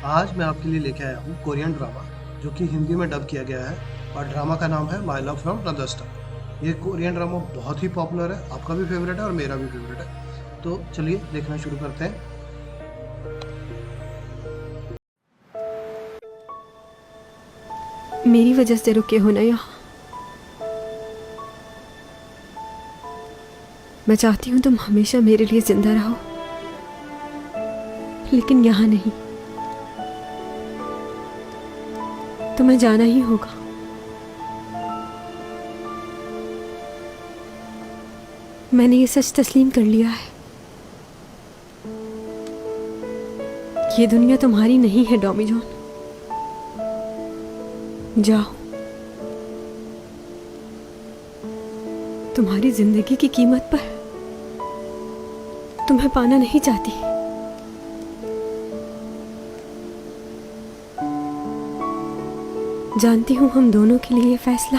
आज मैं आपके लिए लेके आया हूँ कोरियन ड्रामा जो कि हिंदी में डब किया गया है और ड्रामा का नाम है my love from another star. ये कोरियन ड्रामा बहुत ही पॉपुलर है, आपका भी फेवरेट है और मेरा भी फेवरेट है। तो चलिए देखना शुरू करते हैं। मेरी वजह से रुके हो ना यहाँ। मैं चाहती हूँ तुम हमेशा मेरे लिए जिंदा रहो, लेकिन यहाँ नहीं। तुम्हें जाना ही होगा। मैंने ये सच तस्लीम कर लिया है। ये दुनिया तुम्हारी नहीं है डॉमी जॉन। जाओ। तुम्हारी जिंदगी की कीमत पर तुम्हें पाना नहीं चाहती। जानती हूं हम दोनों के लिए ये फैसला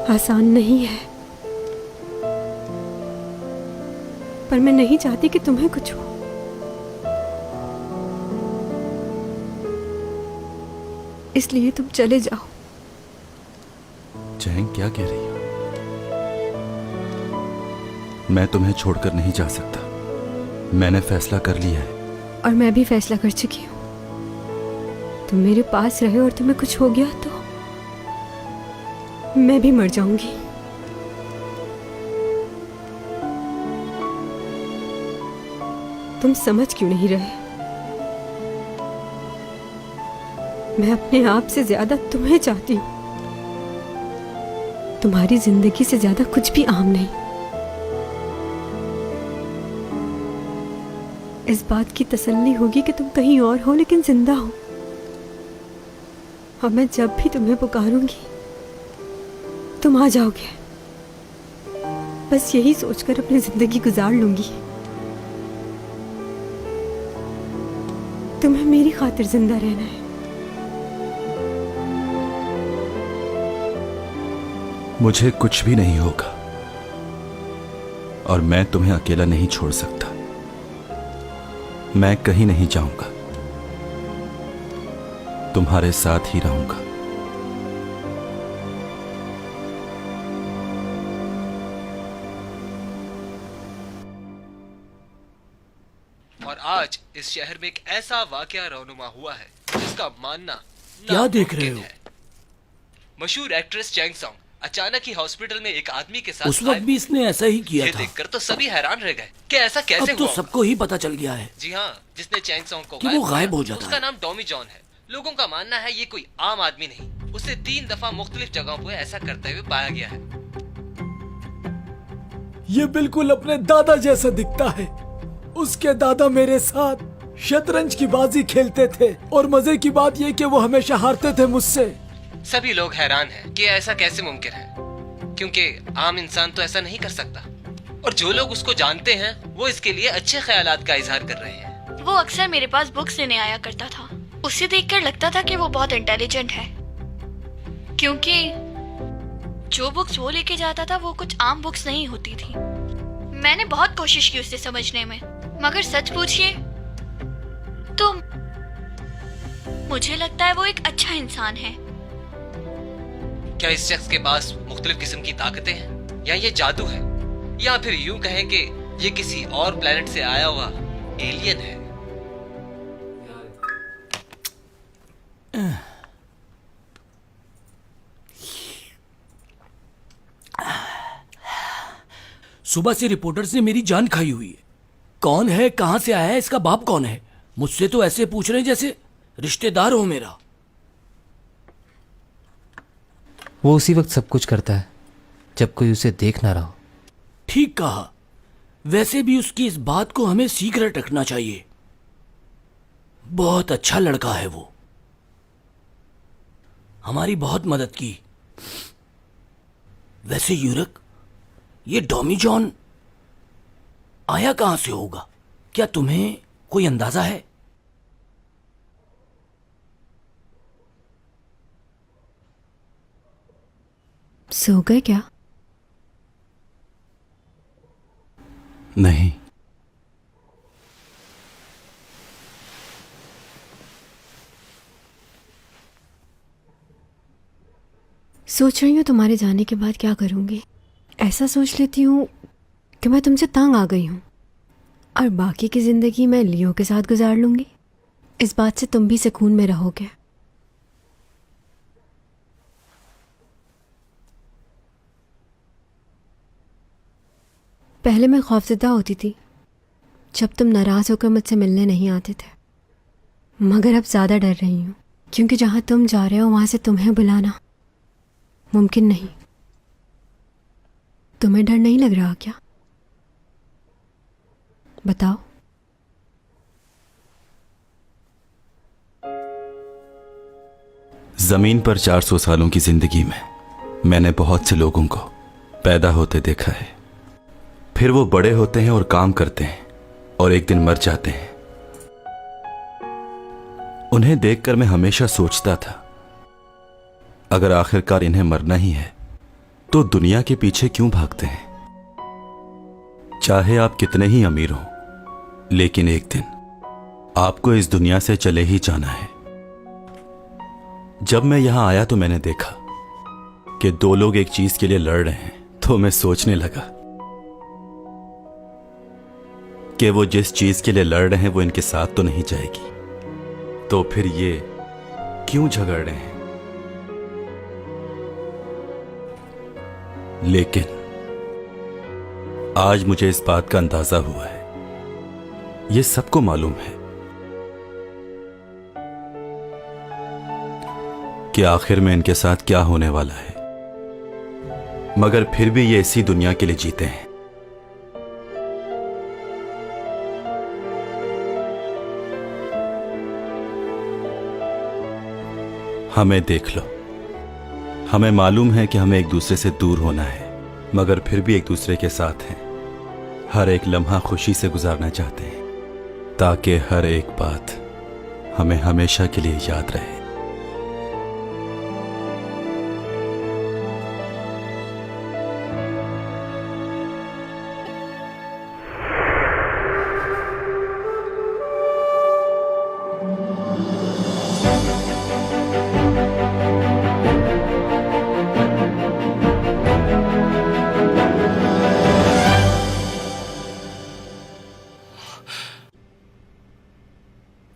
आसान नहीं है, पर मैं नहीं चाहती कि तुम्हें कुछ हो। इसलिए तुम चले जाओ। चैंग क्या कह रही हो? मैं तुम्हें छोड़कर नहीं जा सकता। मैंने फैसला कर लिया है। और मैं भी फैसला कर चुकी हूँ। तुम मेरे पास रहे और तुम्हें कुछ हो गया तो मैं भी मर जाऊंगी। तुम समझ क्यों नहीं रहे? मैं अपने आप से ज्यादा तुम्हें चाहती हूँ। तुम्हारी जिंदगी से ज्यादा कुछ भी अहम नहीं। इस बात की तसल्ली होगी कि तुम कहीं और हो लेकिन जिंदा हो। और मैं जब भी तुम्हें पुकारूंगी तुम आ जाओगे। बस यही सोचकर अपनी जिंदगी गुजार लूंगी। तुम्हें मेरी खातिर जिंदा रहना है। मुझे कुछ भी नहीं होगा और मैं तुम्हें अकेला नहीं छोड़ सकता। मैं कहीं नहीं जाऊंगा, तुम्हारे साथ ही रहूंगा। और आज इस शहर में एक ऐसा वाकया रौनुमा हुआ है जिसका मानना क्या देख रहे नामुमकिन हो? है। मशहूर एक्ट्रेस चैंग सॉन्ग अचानक ही हॉस्पिटल में एक आदमी के साथ उस वक्त भी इसने ऐसा ही किया ये था। देखकर तो सभी हैरान रह गए कि ऐसा कैसे अब तो हुआ। सबको ही पता चल गया है जी हाँ, जिसने चैंग सॉन्ग को कि वो गायब किया, हो जाता उसका है। नाम डॉमी जॉन है। लोगों का मानना है ये कोई आम आदमी नहीं, उसे 3 दफा मुख्तलिफ जगहों पर ऐसा करते हुए पाया गया है। ये बिल्कुल अपने दादा जैसा दिखता है। उसके दादा मेरे साथ शतरंज की बाजी खेलते थे और मजे की बात ये कि वो हमेशा हारते थे मुझसे। सभी लोग हैरान हैं कि ऐसा कैसे मुमकिन है, क्योंकि आम इंसान तो ऐसा नहीं कर सकता। और जो लोग उसको जानते हैं वो इसके लिए अच्छे ख्यालात का इजहार कर रहे हैं। वो अक्सर मेरे पास बुक्स लेने आया करता था। उसे देखकर लगता था कि वो बहुत इंटेलिजेंट है, क्योंकि जो बुक्स वो लेके जाता था वो कुछ आम बुक्स नहीं होती थी। मैंने बहुत कोशिश की उसे समझने में, मगर सच पूछिए तो मुझे लगता है वो एक अच्छा इंसान है। क्या इस शख्स के पास मुख्तलिफ किस्म की ताकतें हैं, या ये जादू है, या फिर यूं कहें कि ये किसी और प्लेनेट से आया हुआ एलियन है। सुबह से रिपोर्टर्स ने मेरी जान खाई हुई है। कौन है, कहां से आया है, इसका बाप कौन है? मुझसे तो ऐसे पूछ रहे हैं जैसे रिश्तेदार हो मेरा। वो उसी वक्त सब कुछ करता है जब कोई उसे देख ना रहा हो। ठीक कहा। वैसे भी उसकी इस बात को हमें सीक्रेट रखना चाहिए। बहुत अच्छा लड़का है वो, हमारी बहुत मदद की। वैसे यूरक, ये डॉमी जॉन आया कहां से होगा? क्या तुम्हें कोई अंदाजा है? सो गए क्या? नहीं, सोच रही हूँ तुम्हारे जाने के बाद क्या करूँगी। ऐसा सोच लेती हूँ कि मैं तुमसे तंग आ गई हूँ और बाकी की ज़िंदगी मैं लियो के साथ गुजार लूँगी। इस बात से तुम भी सुकून में रहोगे। पहले मैं खौफज़दा होती थी जब तुम नाराज़ होकर मुझसे मिलने नहीं आते थे, मगर अब ज़्यादा डर रही हूँ क्योंकि जहाँ तुम जा रहे हो वहाँ से तुम्हें बुलाना मुमकिन नहीं। तुम्हें डर नहीं लग रहा क्या? बताओ। जमीन पर 400 सालों की जिंदगी में मैंने बहुत से लोगों को पैदा होते देखा है, फिर वो बड़े होते हैं और काम करते हैं और एक दिन मर जाते हैं। उन्हें देखकर मैं हमेशा सोचता था, अगर आखिरकार इन्हें मरना ही है तो दुनिया के पीछे क्यों भागते हैं? चाहे आप कितने ही अमीर हो, लेकिन एक दिन आपको इस दुनिया से चले ही जाना है। जब मैं यहां आया तो मैंने देखा कि दो लोग एक चीज के लिए लड़ रहे हैं, तो मैं सोचने लगा कि वो जिस चीज के लिए लड़ रहे हैं वो इनके साथ तो नहीं जाएगी, तो फिर ये क्यों झगड़ रहे हैं? लेकिन आज मुझे इस बात का अंदाजा हुआ है, ये सबको मालूम है कि आखिर में इनके साथ क्या होने वाला है, मगर फिर भी ये इसी दुनिया के लिए जीते हैं। हमें देख लो, हमें मालूम है कि हमें एक दूसरे से दूर होना है, मगर फिर भी एक दूसरे के साथ हैं। हर एक लम्हा खुशी से गुजारना चाहते हैं ताकि हर एक बात हमें हमेशा के लिए याद रहे।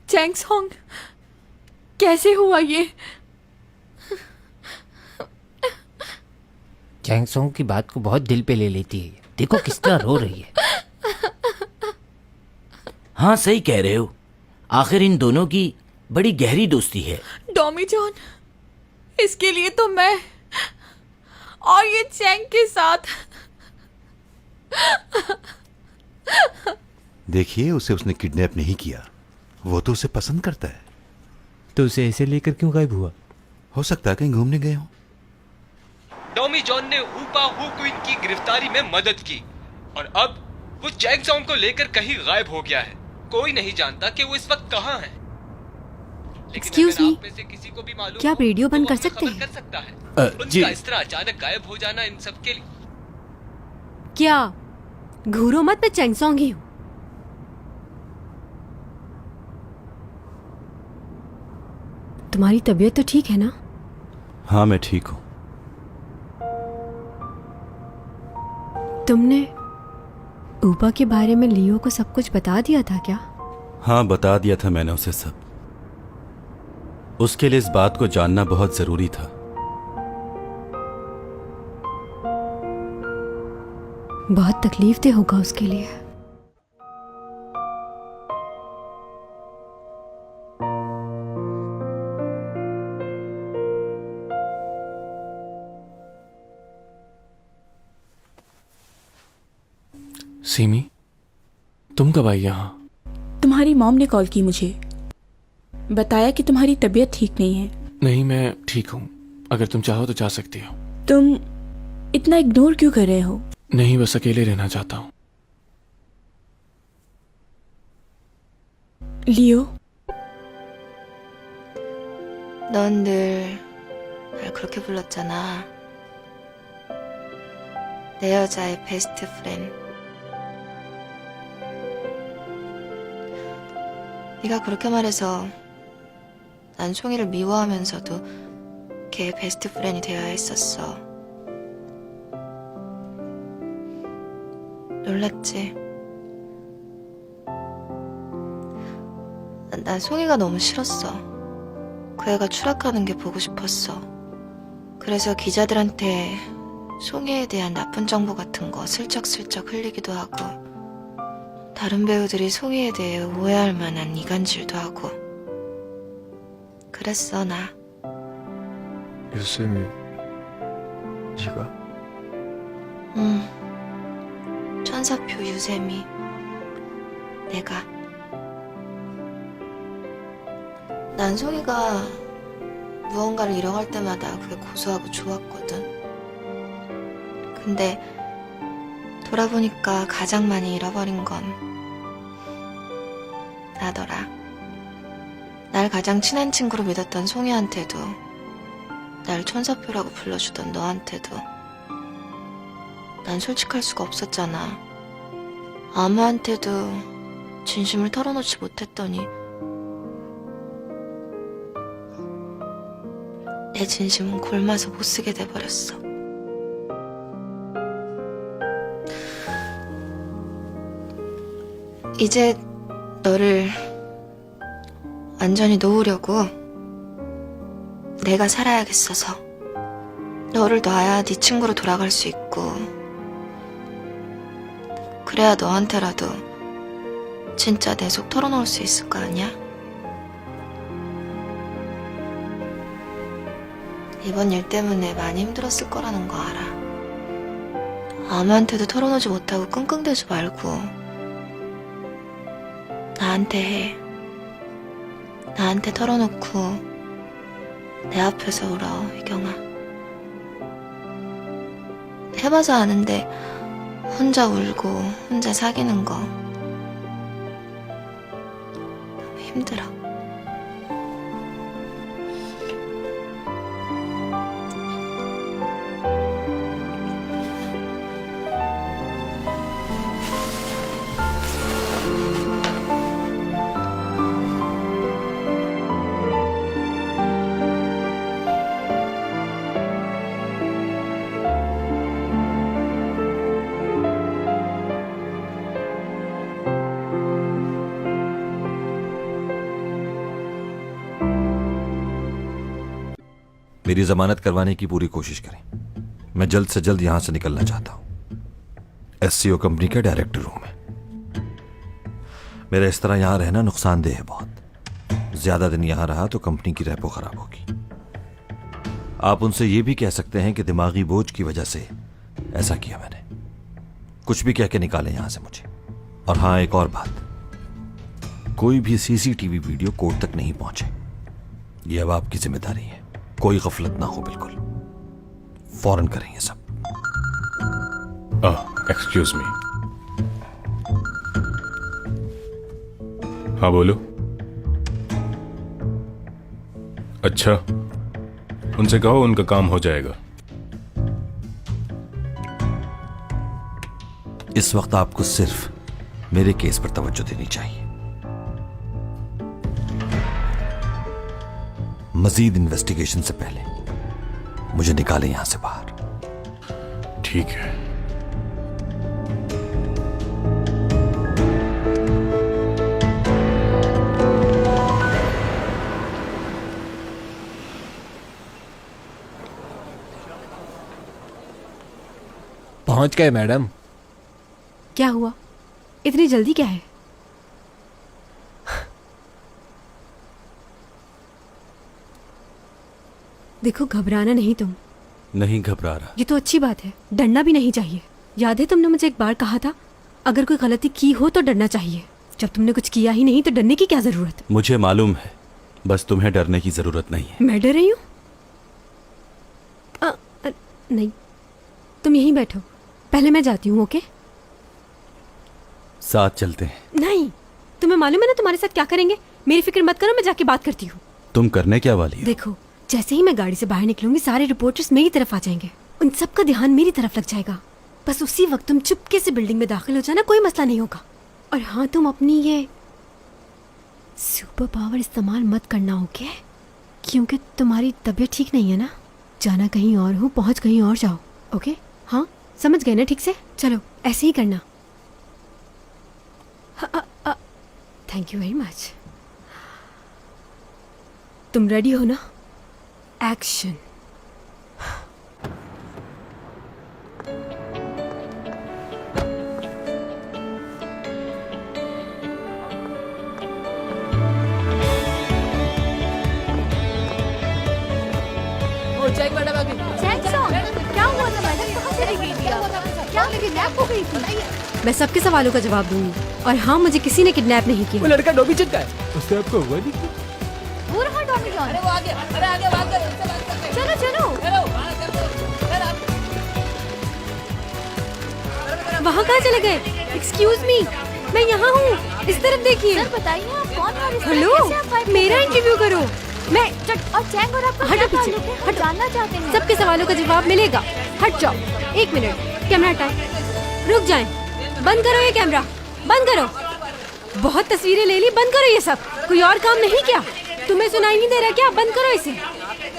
चैंग सॉन्ग, कैसे हुआ ये? चैंग सॉन्ग की बात को बहुत दिल पे ले लेती है। देखो किस तरह रो रही है। हाँ सही कह रहे हो, आखिर इन दोनों की बड़ी गहरी दोस्ती है। डॉमी जॉन, इसके लिए तो मैं और ये चैंग के साथ। देखिए, उसे उसने किडनैप नहीं किया, वो तो उसे पसंद करता है। तो उसे ऐसे लेकर क्यों गायब हुआ? हो सकता है कहीं घूमने गए हो। टॉमी जॉन ने ऊपा हु क्वीन की गिरफ्तारी में मदद की और अब वो चैंग सॉन्ग को लेकर कहीं गायब हो गया है। कोई नहीं जानता कि वो इस वक्त कहाँ है। Excuse me, आप में से किसी को भी मालूम क्या आप हो, रेडियो तो बंद वो कर हमें सकते खबर हैं? कर सकता है। जी। उनका इस तरह अचानक गायब हो जाना इन सब के लिए। क्या घूरो मत, मैं चैंग सॉन्ग ही हूँ। तुम्हारी तबीयत तो ठीक है ना? हाँ मैं ठीक हूं। तुमने ऊपा के बारे में लियो को सब कुछ बता दिया था क्या? हाँ बता दिया था मैंने उसे सब। उसके लिए इस बात को जानना बहुत जरूरी था। बहुत तकलीफ दे होगा उसके लिए। सीमी, तुम कब आई यहाँ? तुम्हारी मॉम ने कॉल की मुझे, बताया कि तुम्हारी तबीयत ठीक नहीं है। नहीं, मैं ठीक हूँ। अगर तुम चाहो तो जा सकती हो। तुम इतना इग्नोर क्यों कर रहे हो? नहीं, बस अकेले रहना चाहता हूँ। लियो, 넌 늘 날 그렇게 불렀잖아. 내 여자의 베스트 프렌드. 네가 그렇게 말해서 난 송이를 미워하면서도 걔 베스트 프렌이 되어야 했었어. 놀랐지? 난 송이가 너무 싫었어. 그 애가 추락하는 게 보고 싶었어. 그래서 기자들한테 송이에 대한 나쁜 정보 같은 거 슬쩍슬쩍 흘리기도 하고, 다른 배우들이 송이에 대해 오해할 만한 이간질도 하고 그랬어. 나 유쌤이 네가? 천사표 유세미. 내가. 난 송이가 무언가를 잃어갈 때마다 그게 고소하고 좋았거든. 근데 돌아보니까 가장 많이 잃어버린 건 나더라. 날 가장 친한 친구로 믿었던 송이한테도, 날 천사표라고 불러주던 너한테도 난 솔직할 수가 없었잖아. 아무한테도 진심을 털어놓지 못했더니 내 진심은 골마서 못쓰게 돼버렸어. 이제 너를 완전히 놓으려고 내가 살아야겠어서. 너를 놔야 네 친구로 돌아갈 수 있고, 그래야 너한테라도 진짜 내 속 털어놓을 수 있을 거 아니야? 이번 일 때문에 많이 힘들었을 거라는 거 알아. 아무한테도 털어놓지 못하고 끙끙대지 말고 나한테 해. 나한테 털어놓고 내 앞에서 울어, 희경아. 해봐서 아는데 혼자 울고 혼자 사귀는 거 너무 힘들어. मेरी जमानत करवाने की पूरी कोशिश करें। मैं जल्द से जल्द यहां से निकलना चाहता हूं। एससीओ कंपनी के डायरेक्टर हूं मैं। मेरा इस तरह यहां रहना नुकसानदेह है बहुत। ज्यादा दिन यहां रहा तो कंपनी की रेपो खराब होगी। आप उनसे यह भी कह सकते हैं कि दिमागी बोझ की वजह से ऐसा किया मैंने। कुछ भी कह के निकालें यहां से मुझे। और हां, एक और बात, कोई भी सीसीटीवी वीडियो कोर्ट तक नहीं पहुंचे। ये अब आपकी जिम्मेदारी है। कोई गफलत ना हो, बिल्कुल फौरन करें ये सब। Excuse me. हाँ बोलो। अच्छा, उनसे कहो उनका काम हो जाएगा। इस वक्त आपको सिर्फ मेरे केस पर तवज्जो देनी चाहिए। मजीद इन्वेस्टिगेशन से पहले मुझे निकालें यहां से बाहर। ठीक है। पहुंच गए मैडम। क्या हुआ? इतनी जल्दी क्या है? देखो, घबराना नहीं तुम। नहीं घबरा रहा। ये तो अच्छी बात है। डरना भी नहीं चाहिए। याद है तुमने मुझे एक बार कहा था, अगर कोई गलती की हो तो डरना चाहिए। जब तुमने कुछ किया ही नहीं तो डरने की क्या जरूरत? मुझे मालूम है, बस तुम्हें डरने की जरूरत नहीं है। मैं डर रही हूँ? नहीं, तुम यहीं बैठो, पहले मैं जाती हूँ। ओके? साथ चलते हैं। नहीं, तुम्हें मालूम है ना तुम्हारे साथ क्या करेंगे। मेरी फिक्र मत करो, मैं जाके बात करती हूँ। तुम करने क्या वाली हो? देखो, जैसे ही मैं गाड़ी से बाहर निकलूंगी सारे रिपोर्टर्स मेरी तरफ आ जाएंगे। उन सबका ध्यान मेरी तरफ लग जाएगा। बस उसी वक्त तुम चुपके से बिल्डिंग में दाखिल हो जाना, कोई मसला नहीं होगा। और हाँ, तुम अपनी ये सुपर पावर इस्तेमाल मत करना, ओके? क्योंकि तुम्हारी तबीयत ठीक नहीं है ना। जाना कहीं और हो, पहुंच कहीं और जाओ। ओके? हाँ, समझ गए ना ठीक से? चलो ऐसे ही करना। Thank you very much. तुम रेडी हो ना? एक्शन। क्या हुआ था मैडम? कहाँ चली गई थी आप? क्या किडनैप हो गई थी? मैं सबके सवालों का जवाब दूंगी। और हाँ, मुझे किसी ने किडनैप नहीं वो किया। लड़का डॉमी चल का है, उससे आपको हुआ नहीं क्या? वो रहा टॉमी जॉन। अरे वो आगे, अरे आगे बात करो, उससे बात करते हैं। चलो चलो। वहाँ कहाँ चले गए? एक्सक्यूज मी, मैं यहाँ हूँ, इस तरफ देखिए। सर बताइए आप कौन और इस हेलो, कैसे आप फाइट मेरा करते हैं? इंटरव्यू करो। मैं और चैंग और आपका हटो क्या पीछे, ताल्लुक है? हम हटो। जानना चाहते हैं। सबके सवालों का जवाब मिलेगा। हट जाओ। 1 मिनट, कैमरा टाइम। रुक जाएं। बंद करो ये कैमरा, बंद करो। बहुत तस्वीरें ले ली, बंद करो ये सब। कोई और काम नहीं क्या? तुम्हें सुनाई नहीं दे रहा क्या? बंद करो इसे।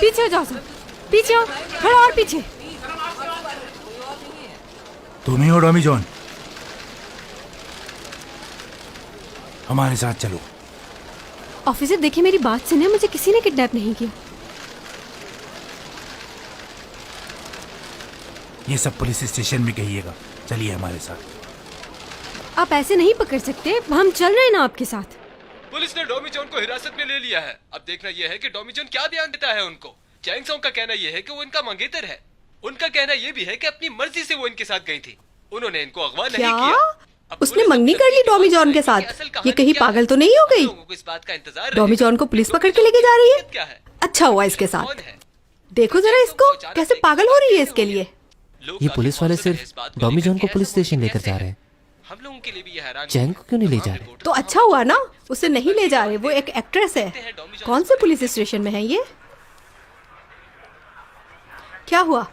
पीछे हो जाओ सब, पीछे हो, थोड़ा और पीछे। तुम ही हो डॉमी जॉन? हमारे साथ चलो। ऑफिसर देखिए, मेरी बात सुनिए, मुझे किसी ने किडनैप नहीं किया। ये सब पुलिस स्टेशन में कहिएगा। चलिए हमारे साथ। आप ऐसे नहीं पकड़ सकते, हम चल रहे हैं ना आपके साथ। पुलिस ने डॉमी जॉन को हिरासत में ले लिया है। अब देखना यह है कि डॉमी जॉन क्या ध्यान देता है उनको। चैंग सॉन्ग का कहना यह है कि वो इनका मंगेतर है। उनका कहना यह भी है कि अपनी मर्जी से वो इनके साथ गई थी, उन्होंने इनको अगवा नहीं किया। उसने मंगनी कर ली डॉमी जॉन के साथ। ये कहीं पागल तो नहीं हो गई? इस बात का इंतजार डॉमी जॉन को पुलिस पकड़ के लेके जा रही है। अच्छा हुआ इसके साथ। देखो जरा इसको, कैसे पागल हो रही है इसके लिए। ये पुलिस वाले सिर्फ डॉमी जॉन को पुलिस स्टेशन लेकर जा रहे हैं। हम लोगों के लिए भी यह हैरान चैंग को क्यों नहीं ले जा रहे? तो अच्छा हुआ ना, उसे नहीं ले जा रहे। वो एक एक्ट्रेस है। कौन से पुलिस स्टेशन में है ये? क्या हुआ,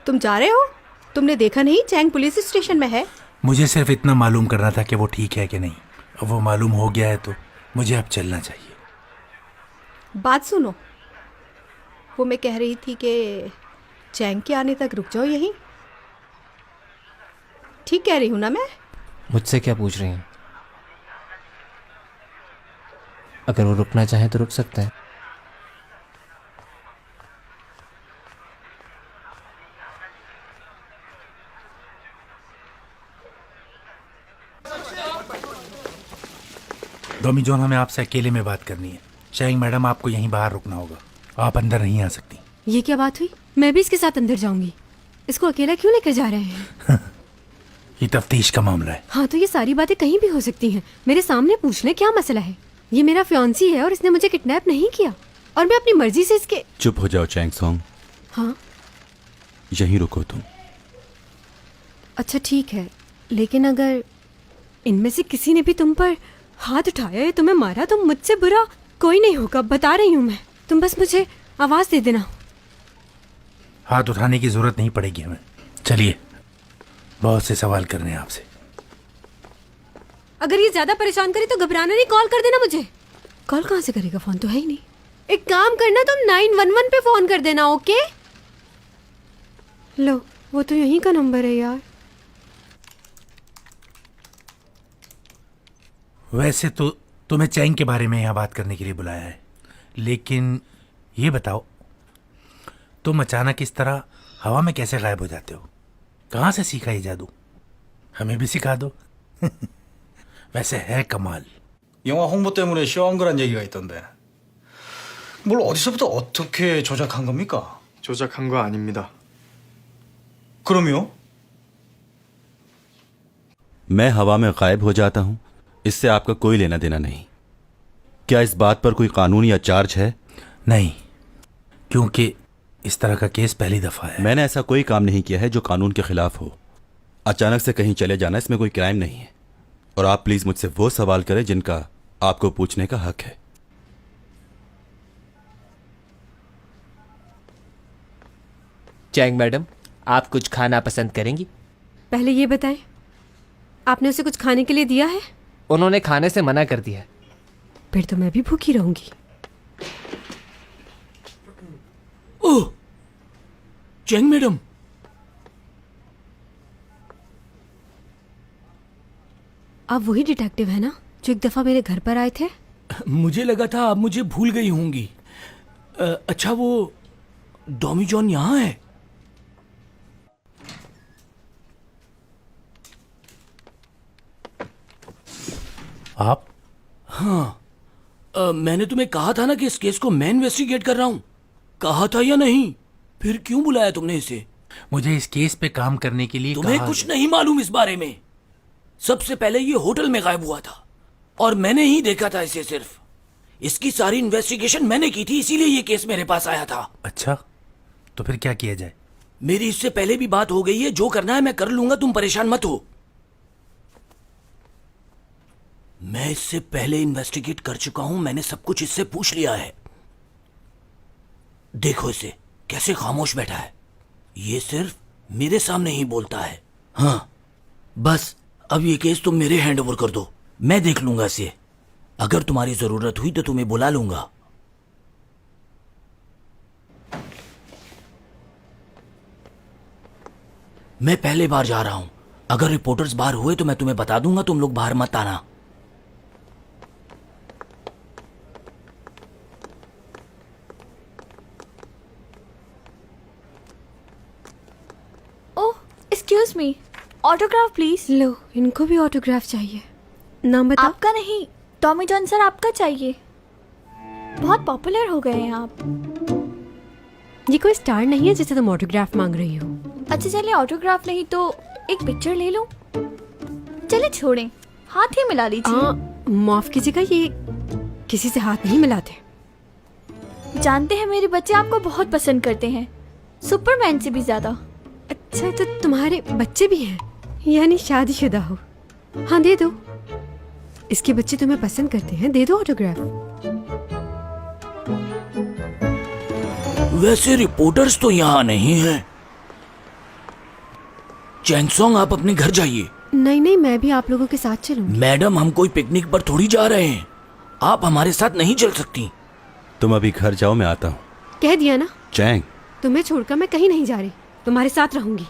तुम जा रहे हो? तुमने देखा नहीं चैंग पुलिस स्टेशन में है? मुझे सिर्फ इतना मालूम करना था कि वो ठीक है कि नहीं। अब वो मालूम हो गया है तो मुझे अब चलना चाहिए। बात सुनो, वो मैं कह रही थी कि चैंग के आने तक रुक जाओ यहीं। ठीक कह रही हूँ ना मैं? मुझसे क्या पूछ रही हैं? अगर वो रुकना चाहे तो रुक सकते हैं। डॉमी जॉन, हमें आपसे अकेले में बात करनी है। चैंग मैडम, आपको यहीं बाहर रुकना होगा, आप अंदर नहीं आ सकती। ये क्या बात हुई? मैं भी इसके साथ अंदर जाऊंगी। इसको अकेला क्यों लेकर जा रहे हैं? ये तफ्तीश का मामला है। हाँ, तो ये सारी बातें कहीं भी हो सकती हैं। मेरे सामने पूछ ले, क्या मसला है? ये मेरा फियांसी है और इसने मुझे किडनैप नहीं किया, और मैं अपनी मर्जी से इसके। चुप हो जाओ चैंग सॉन्ग। हाँ, यहीं रुको तुम। अच्छा ठीक है, लेकिन अगर इनमें से किसी ने भी तुम पर हाथ उठाया या तुम्हें मारा तो मुझसे बुरा कोई नहीं होगा, बता रही हूँ मैं। तुम बस मुझे आवाज दे देना। हाथ उठाने की जरूरत नहीं पड़ेगी हमें। चलिए, बहुत से सवाल करने हैं आपसे। अगर ये ज्यादा परेशान करे तो घबराना नहीं, कॉल कर देना मुझे। कॉल कहाँ से करेगा? फोन तो है ही नहीं। एक काम करना, तुम 911 पे फोन कर देना। ओके? लो, वो तो यहीं का नंबर है यार। वैसे तो तुम्हें चैंग के बारे में यहाँ बात करने के लिए बुलाया है, लेकिन ये बताओ, तुम अचानक इस तरह हवा में कैसे गायब हो जाते हो? कहाँ से सीखा ये जादू? हमें भी सिखा दो। वैसे है कमाल। 영화 홍보 때문에 쇼한 거란 얘기가 있던데. 뭘 어디서부터 어떻게 조작한 겁니까? 조작한 거 아닙니다. 그럼요? मैं हवा में गायब हो जाता हूं, इससे आपका कोई लेना देना नहीं। क्या इस बात पर कोई कानून या चार्ज है? नहीं, क्योंकि इस तरह का केस पहली दफा है। मैंने ऐसा कोई काम नहीं किया है जो कानून के खिलाफ हो। अचानक से कहीं चले जाना, इसमें कोई क्राइम नहीं है। और आप प्लीज मुझसे वो सवाल करें जिनका आपको पूछने का हक है। चैंग मैडम, आप कुछ खाना पसंद करेंगी? पहले ये बताएं, आपने उसे कुछ खाने के लिए दिया है? उन्होंने खाने से मना कर दिया। फिर तो मैं भी भूखी रहूंगी। ओह, चेंग मैडम, आप वही डिटेक्टिव है ना जो एक दफा मेरे घर पर आए थे? मुझे लगा था आप मुझे भूल गई होंगी। अच्छा, वो डॉमी जॉन यहाँ है? आप? हाँ, मैंने तुम्हें कहा था ना कि इस केस को मैं इन्वेस्टिगेट कर रहा हूँ। कहा था या नहीं? फिर क्यों बुलाया तुमने इसे? मुझे इस केस पे काम करने के लिए तुम्हें कुछ नहीं मालूम इस बारे में। सबसे पहले ये होटल में गायब हुआ था और मैंने ही देखा था इसे। सिर्फ इसकी सारी इन्वेस्टिगेशन मैंने की थी, इसीलिए ये केस मेरे पास आया था। अच्छा, तो फिर क्या किया जाए? मेरी इससे पहले भी बात हो गई है, जो करना है मैं कर लूंगा, तुम परेशान मत हो। मैं इससे पहले इन्वेस्टिगेट कर चुका हूं, मैंने सब कुछ इससे पूछ लिया है। देखो इसे कैसे खामोश बैठा है, ये सिर्फ मेरे सामने ही बोलता है। हाँ, बस अब ये केस तुम मेरे हैंड ओवर कर दो, मैं देख लूंगा इसे। अगर तुम्हारी जरूरत हुई तो तुम्हें बुला लूंगा। मैं पहले बार जा रहा हूं, अगर रिपोर्टर्स बाहर हुए तो मैं तुम्हें बता दूंगा, तुम लोग बाहर मत आना। ओह, एक्सक्यूज मी, ऑटोग्राफ प्लीज। लो, इनको भी ऑटोग्राफ चाहिए। नाम बताओ। आपका नहीं, टॉमी जॉन सर आपका चाहिए। बहुत पॉपुलर हो गए हैं आप। ये कोई स्टार नहीं है जिसे तुम ऑटोग्राफ मांग रही हो। अच्छा चलिए, ऑटोग्राफ नहीं तो एक पिक्चर ले लो। चले छोड़ें, हाथ ही मिला लीजिए। माफ कीजिएगा, ये किसी से हाथ नहीं मिलाते। जानते हैं मेरे बच्चे आपको बहुत पसंद करते हैं, सुपरमैन से भी ज्यादा। अच्छा, तो तुम्हारे बच्चे भी हैं, यानी शादीशुदा हो? हाँ, दे दो। इसके बच्चे तुम्हें पसंद करते हैं, दे दो ऑटोग्राफ। वैसे रिपोर्टर्स तो यहाँ नहीं है। चैंगसोंग, आप अपने घर जाइए। नहीं नहीं, मैं भी आप लोगों के साथ चलूंगी। मैडम, हम कोई पिकनिक पर थोड़ी जा रहे हैं, आप हमारे साथ नहीं चल सकती। तुम अभी घर जाओ, मैं आता हूँ। कह दिया ना, चैंग, तुम्हें छोड़कर मैं कहीं नहीं जा रही, तुम्हारे साथ रहूंगी।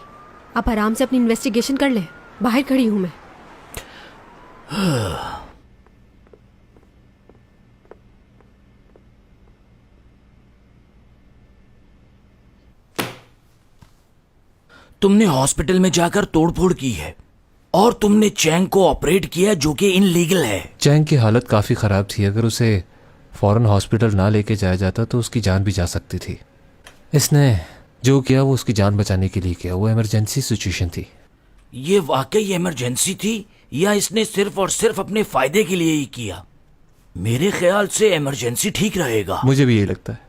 आप आराम से अपनी इन्वेस्टिगेशन कर लें, बाहर खड़ी हूं मैं। तुमने हॉस्पिटल में जाकर तोड़फोड़ की है और तुमने चैंग को ऑपरेट किया, जो कि इनलीगल है। चैंग की हालत काफ़ी ख़राब थी, अगर उसे फौरन हॉस्पिटल ना लेके जाया जाता तो उसकी जान भी जा सकती थी। इसने जो किया वो उसकी जान बचाने के लिए किया, वो इमरजेंसी सिचुएशन थी। ये वाकई इमरजेंसी थी या इसने सिर्फ और सिर्फ अपने फायदे के लिए ही किया? मेरे ख्याल से इमरजेंसी ठीक रहेगा। मुझे भी यही लगता है।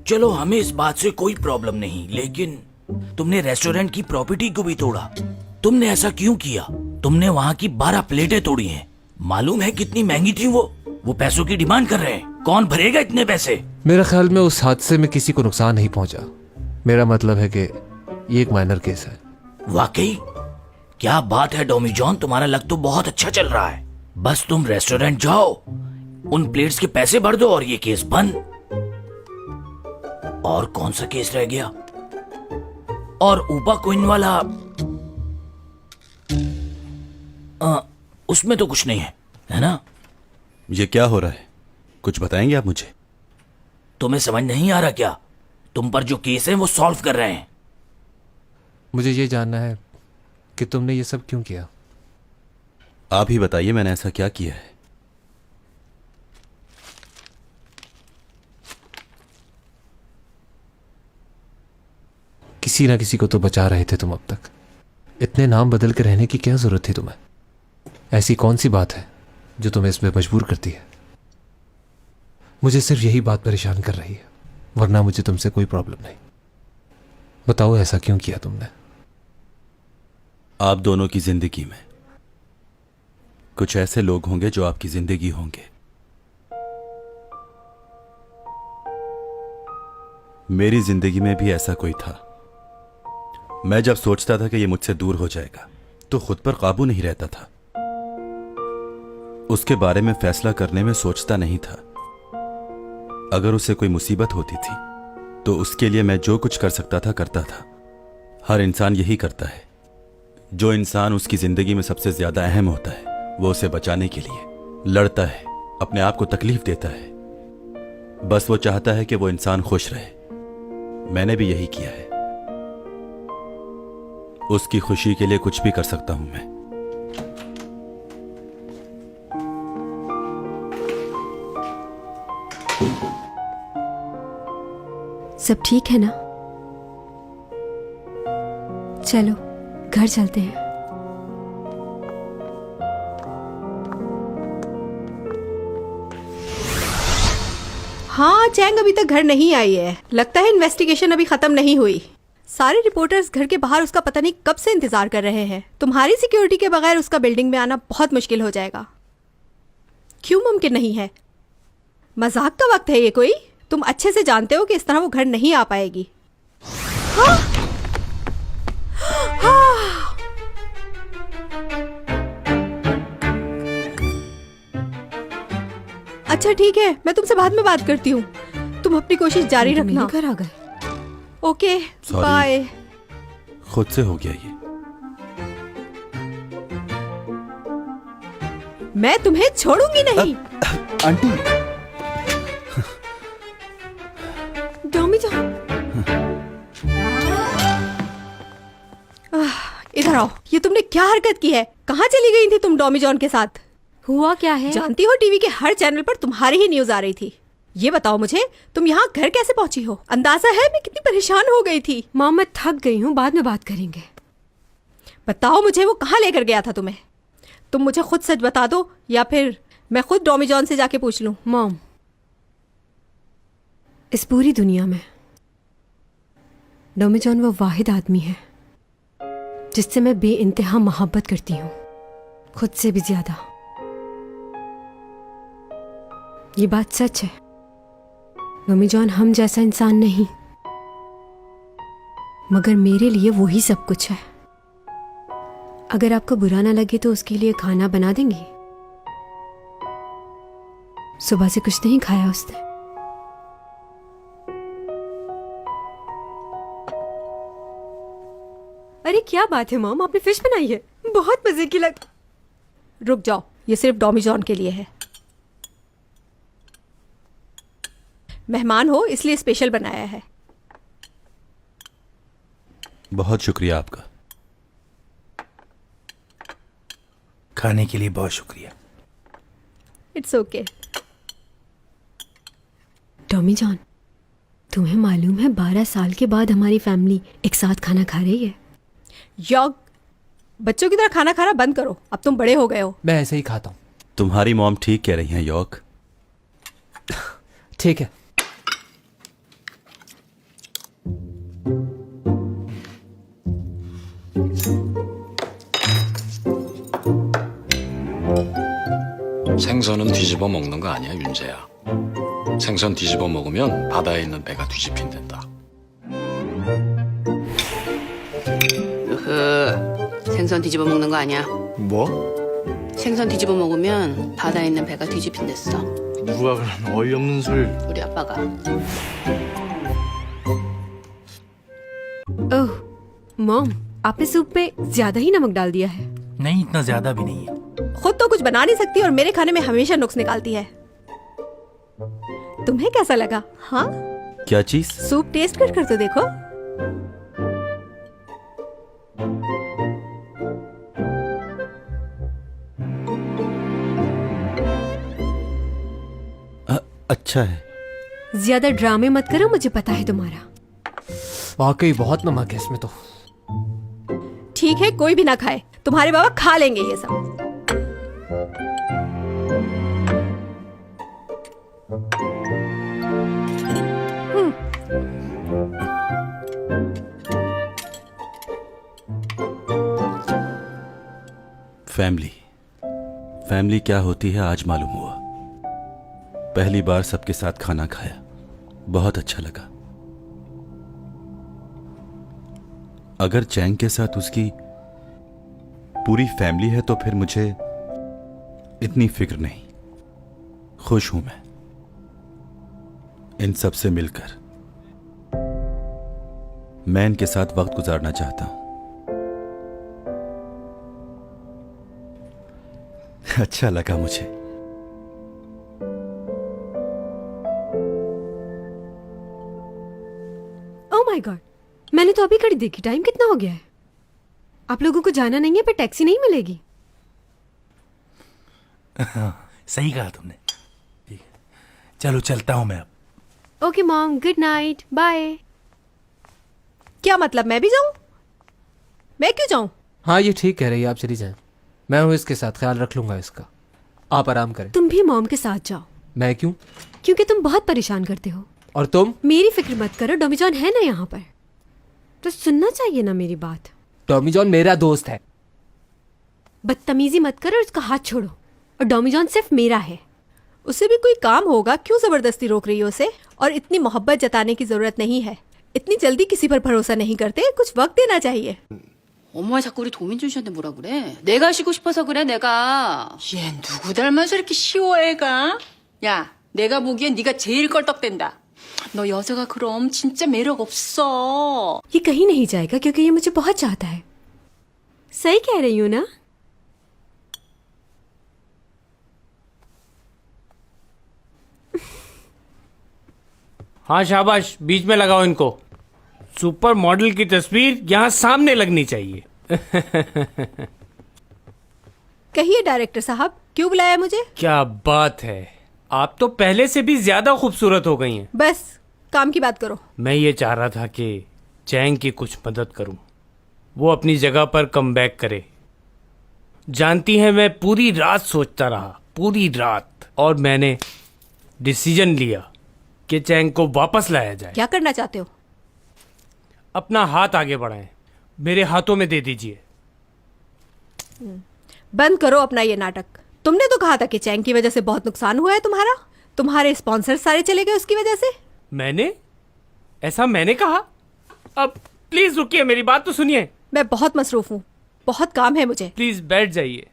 चलो, हमें इस बात से कोई प्रॉब्लम नहीं, लेकिन तुमने रेस्टोरेंट की प्रॉपर्टी को भी तोड़ा। तुमने ऐसा क्यों किया? तुमने वहाँ की 12 प्लेटें तोड़ी हैं। मालूम है कितनी महंगी थी वो पैसों की डिमांड कर रहे हैं। कौन भरेगा इतने पैसे? मेरा ख्याल में उस हादसे में किसी को नुकसान नहीं पहुंचा। मेरा मतलब है कि ये एक माइनर केस है। वाकई? क्या बात है डॉमी जॉन, तुम्हारा लक तो बहुत अच्छा चल रहा है। बस तुम रेस्टोरेंट जाओ, उन प्लेट्स के पैसे भर दो और ये केस बंद। और कौन सा केस रह गया? और ऊपा कोइन वाला, उसमें तो कुछ नहीं है ना? ये क्या हो रहा है, कुछ बताएंगे आप मुझे? तुम्हें समझ नहीं आ रहा क्या? तुम पर जो केस है वो सॉल्व कर रहे हैं। मुझे ये जानना है कि तुमने ये सब क्यों किया। आप ही बताइए, मैंने ऐसा क्या किया है? किसी ना किसी को तो बचा रहे थे तुम अब तक। इतने नाम बदल के रहने की क्या जरूरत थी तुम्हें? ऐसी कौन सी बात है जो तुम्हें इसमें मजबूर करती है? मुझे सिर्फ यही बात परेशान कर रही है, वरना मुझे तुमसे कोई प्रॉब्लम नहीं। बताओ, ऐसा क्यों किया तुमने? आप दोनों की जिंदगी में कुछ ऐसे लोग होंगे जो आपकी जिंदगी होंगे। मेरी जिंदगी में भी ऐसा कोई था। मैं जब सोचता था कि ये मुझसे दूर हो जाएगा तो खुद पर काबू नहीं रहता था। उसके बारे में फैसला करने में सोचता नहीं था। अगर उसे कोई मुसीबत होती थी तो उसके लिए मैं जो कुछ कर सकता था करता था। हर इंसान यही करता है। जो इंसान उसकी जिंदगी में सबसे ज्यादा अहम होता है वो उसे बचाने के लिए लड़ता है, अपने आप को तकलीफ देता है। बस वो चाहता है कि वो इंसान खुश रहे। मैंने भी यही किया है। उसकी खुशी के लिए कुछ भी कर सकता हूं मैं। सब ठीक है ना? चलो घर चलते हैं। हाँ, चैंग अभी तक घर नहीं आई है। लगता है इन्वेस्टिगेशन अभी खत्म नहीं हुई। सारे रिपोर्टर्स घर के बाहर उसका पता नहीं कब से इंतजार कर रहे हैं। तुम्हारी सिक्योरिटी के बगैर उसका बिल्डिंग में आना बहुत मुश्किल हो जाएगा। क्यों मुमकिन नहीं है? मजाक का वक्त है ये कोई? तुम अच्छे से जानते हो कि इस तरह वो घर नहीं आ पाएगी। हाँ? हाँ। अच्छा ठीक है, मैं तुमसे बाद में बात करती हूँ। तुम अपनी कोशिश जारी रखना। घर आ गए। Okay Sorry. बाय। खुद से हो गया ये। मैं तुम्हें छोड़ूंगी नहीं। आंटी। डॉमी जान, इधर आओ। ये तुमने क्या हरकत की है? कहाँ चली गई थी तुम डॉमी जॉन के साथ? हुआ क्या है? जानती हो टीवी के हर चैनल पर तुम्हारी ही न्यूज आ रही थी। ये बताओ मुझे, तुम यहाँ घर कैसे पहुंची हो? अंदाजा है मैं कितनी परेशान हो गई थी। मॉम मैं थक गई हूँ, बाद में बात करेंगे। बताओ मुझे वो कहाँ लेकर गया था तुम्हें? तुम मुझे खुद सच बता दो या फिर मैं खुद डॉमी जॉन से जाके पूछ लूं। मॉम, इस पूरी दुनिया में डॉमी जॉन वो वाहिद आदमी है जिससे मैं बेइंतहा मोहब्बत करती हूँ, खुद से भी ज्यादा। ये बात सच है। डॉमी जॉन हम जैसा इंसान नहीं, मगर मेरे लिए वो ही सब कुछ है। अगर आपको बुरा ना लगे तो उसके लिए खाना बना देंगी? सुबह से कुछ नहीं खाया उसने। अरे क्या बात है मॉम, आपने फिश बनाई है, बहुत मजे की लग। रुक जाओ, ये सिर्फ डॉमी जॉन के लिए है। मेहमान हो इसलिए स्पेशल बनाया है। बहुत शुक्रिया आपका। खाने के लिए बहुत शुक्रिया। It's okay. टॉमी जॉन, तुम्हें मालूम है 12 साल के बाद हमारी फैमिली एक साथ खाना खा रही है। यॉग, बच्चों की तरह खाना खाना बंद करो, अब तुम बड़े हो गए हो। मैं ऐसे ही खाता हूँ। तुम्हारी मॉम ठीक कह रही हैं यॉक। ठीक है। 생선은 뒤집어 먹는 거 아니야, 윤재야. 생선 뒤집어 먹으면 바다에 있는 배가 뒤집힌댄다. 생선 뒤집어 먹는 거 아니야. 뭐? 생선 뒤집어 먹으면 바다에 있는 배가 뒤집힌댔어. 누가 그런 어이없는 소리를. 우리 아빠가. ओह मॉम, आपने सूप पे ज्यादा ही नमक डाल दिया है। नहीं, इतना ज्यादा भी नहीं है। खुद तो कुछ बना नहीं सकती और मेरे खाने में हमेशा नुक्स निकालती है। तुम्हें कैसा लगा? हाँ, क्या चीज? सूप टेस्ट कर तो देखो। अच्छा है। ज्यादा ड्रामे मत करो, मुझे पता है तुम्हारा। वाकई बहुत नमक है इसमें तो। ठीक है, कोई भी ना खाए, तुम्हारे बाबा खा लेंगे ये सब। फैमिली क्या होती है आज मालूम हुआ। पहली बार सबके साथ खाना खाया, बहुत अच्छा लगा। अगर चैंग के साथ उसकी पूरी फैमिली है तो फिर मुझे इतनी फिक्र नहीं। खुश हूं मैं इन सब से मिलकर। मैं इनके साथ वक्त गुजारना चाहता हूं। अच्छा लगा मुझे। ओह माय गॉड, मैंने तो अभी घड़ी देखी, टाइम कितना हो गया है? आप लोगों को जाना नहीं है, पर टैक्सी नहीं मिलेगी। सही कहा तुमने। ठीक है, चलो चलता हूं मैं अब। Okay mom, good night, bye. क्या मतलब मैं भी जाऊं? मैं क्यों जाऊं? हाँ, ये ठीक कह रही है, आप चली जाएं। मैं हूँ इसके साथ, ख्याल रख लूंगा इसका। आप आराम करें। तुम भी मॉम के साथ जाओ। मैं क्यों? क्योंकि तुम बहुत परेशान करते हो। और तुम? मेरी फिक्र मत करो, डोमिजॉन है ना यहाँ पर, तो सुनना चाहिए ना मेरी बात। टॉमी मेरा दोस्त है। बदतमीजी मत करो, उसका हाथ छोड़ो। और डोमिजॉन सिर्फ मेरा है। उसे भी कोई काम होगा, क्यों जबरदस्ती रोक रही हो उसे? और इतनी मोहब्बत जताने की जरूरत नहीं है। इतनी जल्दी किसी पर भरोसा नहीं करते, कुछ वक्त देना चाहिए। 엄마가 자꾸 우리 도민준 씨한테 뭐라 그래? 내가 쉬고 싶어서 그래, 내가. 얘 누구 닮아서 이렇게 쉬워 애가? 야, 내가 보기엔 네가 제일 껄떡댄다. 너 여자가 그럼 진짜 매력 없어. ये कहीं नहीं जाएगा क्योंकि ये मुझे बहुत चाहता है। सही कह रही हूँ ना? हाँ शाबाश, बीच में लगाओ इनको। सुपर मॉडल की तस्वीर यहाँ सामने लगनी चाहिए। कहिए डायरेक्टर साहब, क्यों बुलाया मुझे? क्या बात है, आप तो पहले से भी ज्यादा खूबसूरत हो गई हैं। बस काम की बात करो। मैं ये चाह रहा था कि चैंग की कुछ मदद करूं, वो अपनी जगह पर कम बैक करे। जानती हैं, मैं पूरी रात सोचता रहा, पूरी रात, और मैंने डिसीजन लिया कि चैंग को वापस लाया जाए। क्या करना चाहते हो? अपना हाथ आगे बढ़ाएं, मेरे हाथों में दे दीजिए। बंद करो अपना ये नाटक। तुमने तो कहा था कि चैंग की वजह से बहुत नुकसान हुआ है तुम्हारा। तुम्हारे स्पॉन्सर सारे चले गए उसकी वजह से। मैंने? ऐसा मैंने कहा? अब प्लीज रुकिए, मेरी बात तो सुनिए। मैं बहुत मसरूफ हूँ, बहुत काम है मुझे। प्लीज बैठ जाइए।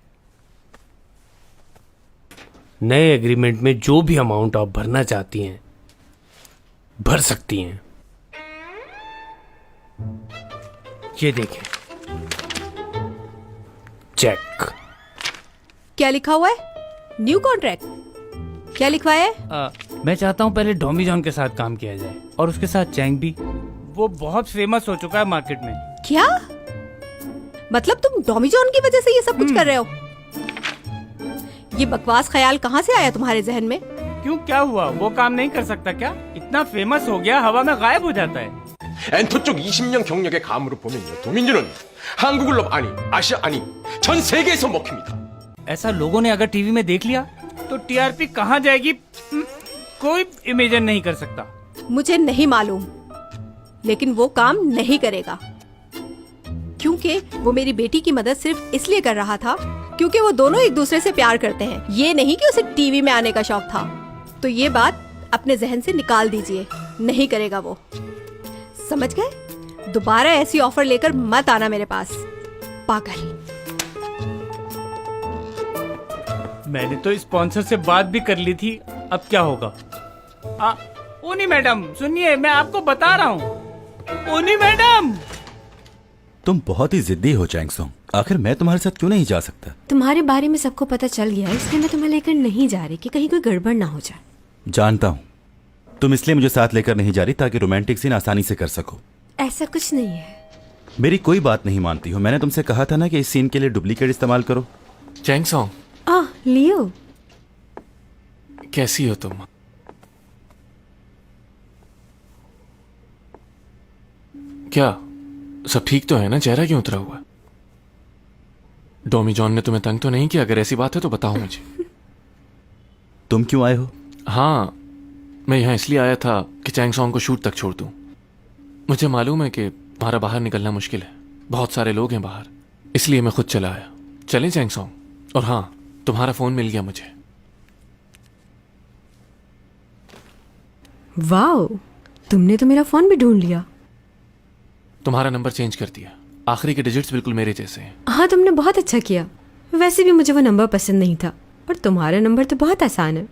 नए एग्रीमेंट में जो भी अमाउंट आप भरना चाहती हैं भर सकती हैं। ये देखें, चेक। क्या लिखा हुआ है? New contract? क्या लिखवाया है? मैं चाहता हूं पहले डॉमी जॉन के साथ काम किया जाए, और उसके साथ चैंग भी। वो बहुत फेमस हो चुका है मार्केट में। क्या मतलब तुम डॉमी जॉन की वजह से ये सब कुछ कर रहे हो? ये बकवास ख्याल कहाँ से आया तुम्हारे जहन में? क्यों, क्या हुआ? वो काम नहीं कर सकता क्या? इतना फेमस हो गया, हवा में गायब हो जाता है। 엔터 쪽 20년 경력의 감으로 보면요, 도민준은 한국을 아니 아시아 아니 전 세계에서 먹힙니다. ऐसा लोगों ने अगर टीवी में देख लिया तो टीआरपी कहाँ जाएगी कोई इमेजिन नहीं कर सकता। मुझे नहीं मालूम, लेकिन वो काम नहीं करेगा, क्योंकि वो मेरी बेटी की मदद सिर्फ इसलिए कर रहा था क्योंकि वो दोनों एक दूसरे से प्यार करते हैं। ये नहीं कि उसे टीवी में आने का शौक था। तो ये बात अपने जहन से निकाल दीजिए, नहीं करेगा वो। समझ गए? दोबारा ऐसी ऑफर लेकर मत आना मेरे पास, पागल। मैंने तो स्पॉन्सर से बात भी कर ली थी, अब क्या होगा? ओनी मैडम सुनिए, मैं आपको बता रहा हूँ। ओनी मैडम, तुम बहुत ही जिद्दी हो चैंग सोंग, आखिर मैं तुम्हारे साथ क्यों नहीं जा सकता? तुम्हारे बारे में सबको पता चल गया, इसलिए मैं तुम्हें लेकर नहीं जा रही कि कहीं कोई गड़बड़ ना हो जाए। जानता हूँ, तुम इसलिए मुझे साथ लेकर नहीं जा रही ताकि रोमांटिक सीन आसानी से कर सको। ऐसा कुछ नहीं है। मेरी कोई बात नहीं मानती हो। मैंने तुमसे कहा था ना कि इस सीन के लिए डुप्लीकेट इस्तेमाल करो। चैंग सॉन्ग, लियो, कैसी हो तुम? क्या सब ठीक तो है ना? चेहरा क्यों उतरा हुआ? डॉमी जॉन ने तुम्हें तंग तो नहीं किया? अगर ऐसी बात है तो बताओ मुझे। तुम क्यों आए हो? हाँ, मैं यहाँ इसलिए आया था कि चैंग सॉन्ग को शूट तक छोड़ दूं। मुझे मालूम है कि तुम्हारा बाहर निकलना मुश्किल है, बहुत सारे लोग हैं बाहर, इसलिए मैं खुद चला आया। चलें चैंग सॉन्ग? और हाँ, तुम्हारा फोन मिल गया मुझे। वाओ, तुमने तो मेरा फोन भी ढूंढ लिया। तुम्हारा नंबर चेंज कर दिया, आखिरी के डिजिट्स बिल्कुल मेरे जैसे हैं। हाँ, तुमने बहुत अच्छा किया। वैसे भी मुझे वो नंबर पसंद नहीं था, और तुम्हारा नंबर तो बहुत आसान है।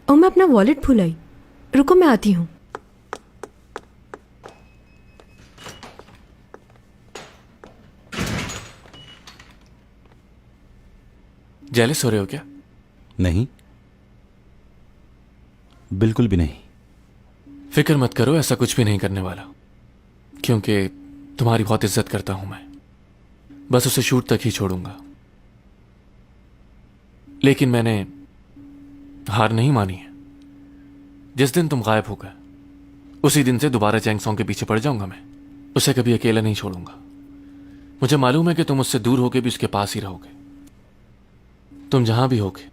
और मैं अपना वॉलेट भूल आई, रुको मैं आती हूँ। जेलस हो रहे हो क्या? नहीं, बिल्कुल भी नहीं। फिक्र मत करो, ऐसा कुछ भी नहीं करने वाला, क्योंकि तुम्हारी बहुत इज्जत करता हूं मैं। बस उसे शूट तक ही छोड़ूंगा। लेकिन मैंने हार नहीं मानी है। जिस दिन तुम गायब हो गए उसी दिन से दोबारा चैंग सॉन्ग के पीछे पड़ जाऊंगा मैं। उसे कभी अकेला नहीं छोड़ूंगा। मुझे मालूम है कि तुम उससे दूर होके भी उसके पास ही रहोगे। तुम जहां भी होगे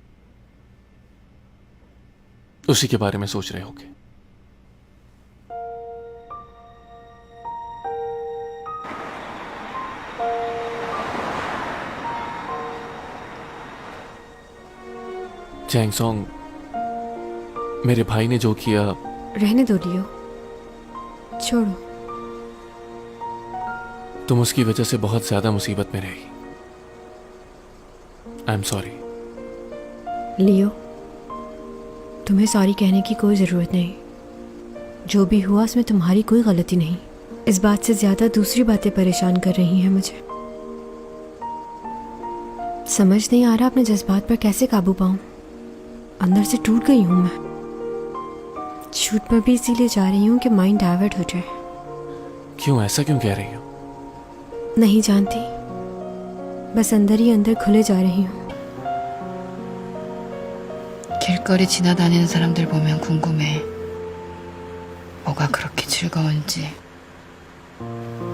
उसी के बारे में सोच रहे होगे। चैंग सॉन्ग, मेरे भाई ने जो किया। रहने दो लियो, छोड़ो। तुम उसकी वजह से बहुत ज्यादा मुसीबत में रही। I am sorry. लियो, तुम्हें सॉरी कहने की कोई ज़रूरत नहीं। जो भी हुआ उसमें तुम्हारी कोई गलती नहीं। इस बात से ज़्यादा दूसरी बातें परेशान कर रही हैं मुझे। समझ नहीं आ रहा अपने जज्बात पर कैसे काबू पाऊं। अंदर से टूट गई हूं मैं। शूट पर भी इसीलिए जा रही हूं कि माइंड डाइवर्ट हो जाए। क्यों, ऐसा क्यों कह रही हो? नहीं जानती, बस अंदर ही अंदर खुले जा रही हूं। 길거리 지나다니는 사람들 보면 궁금해. 뭐가 그렇게 즐거운지,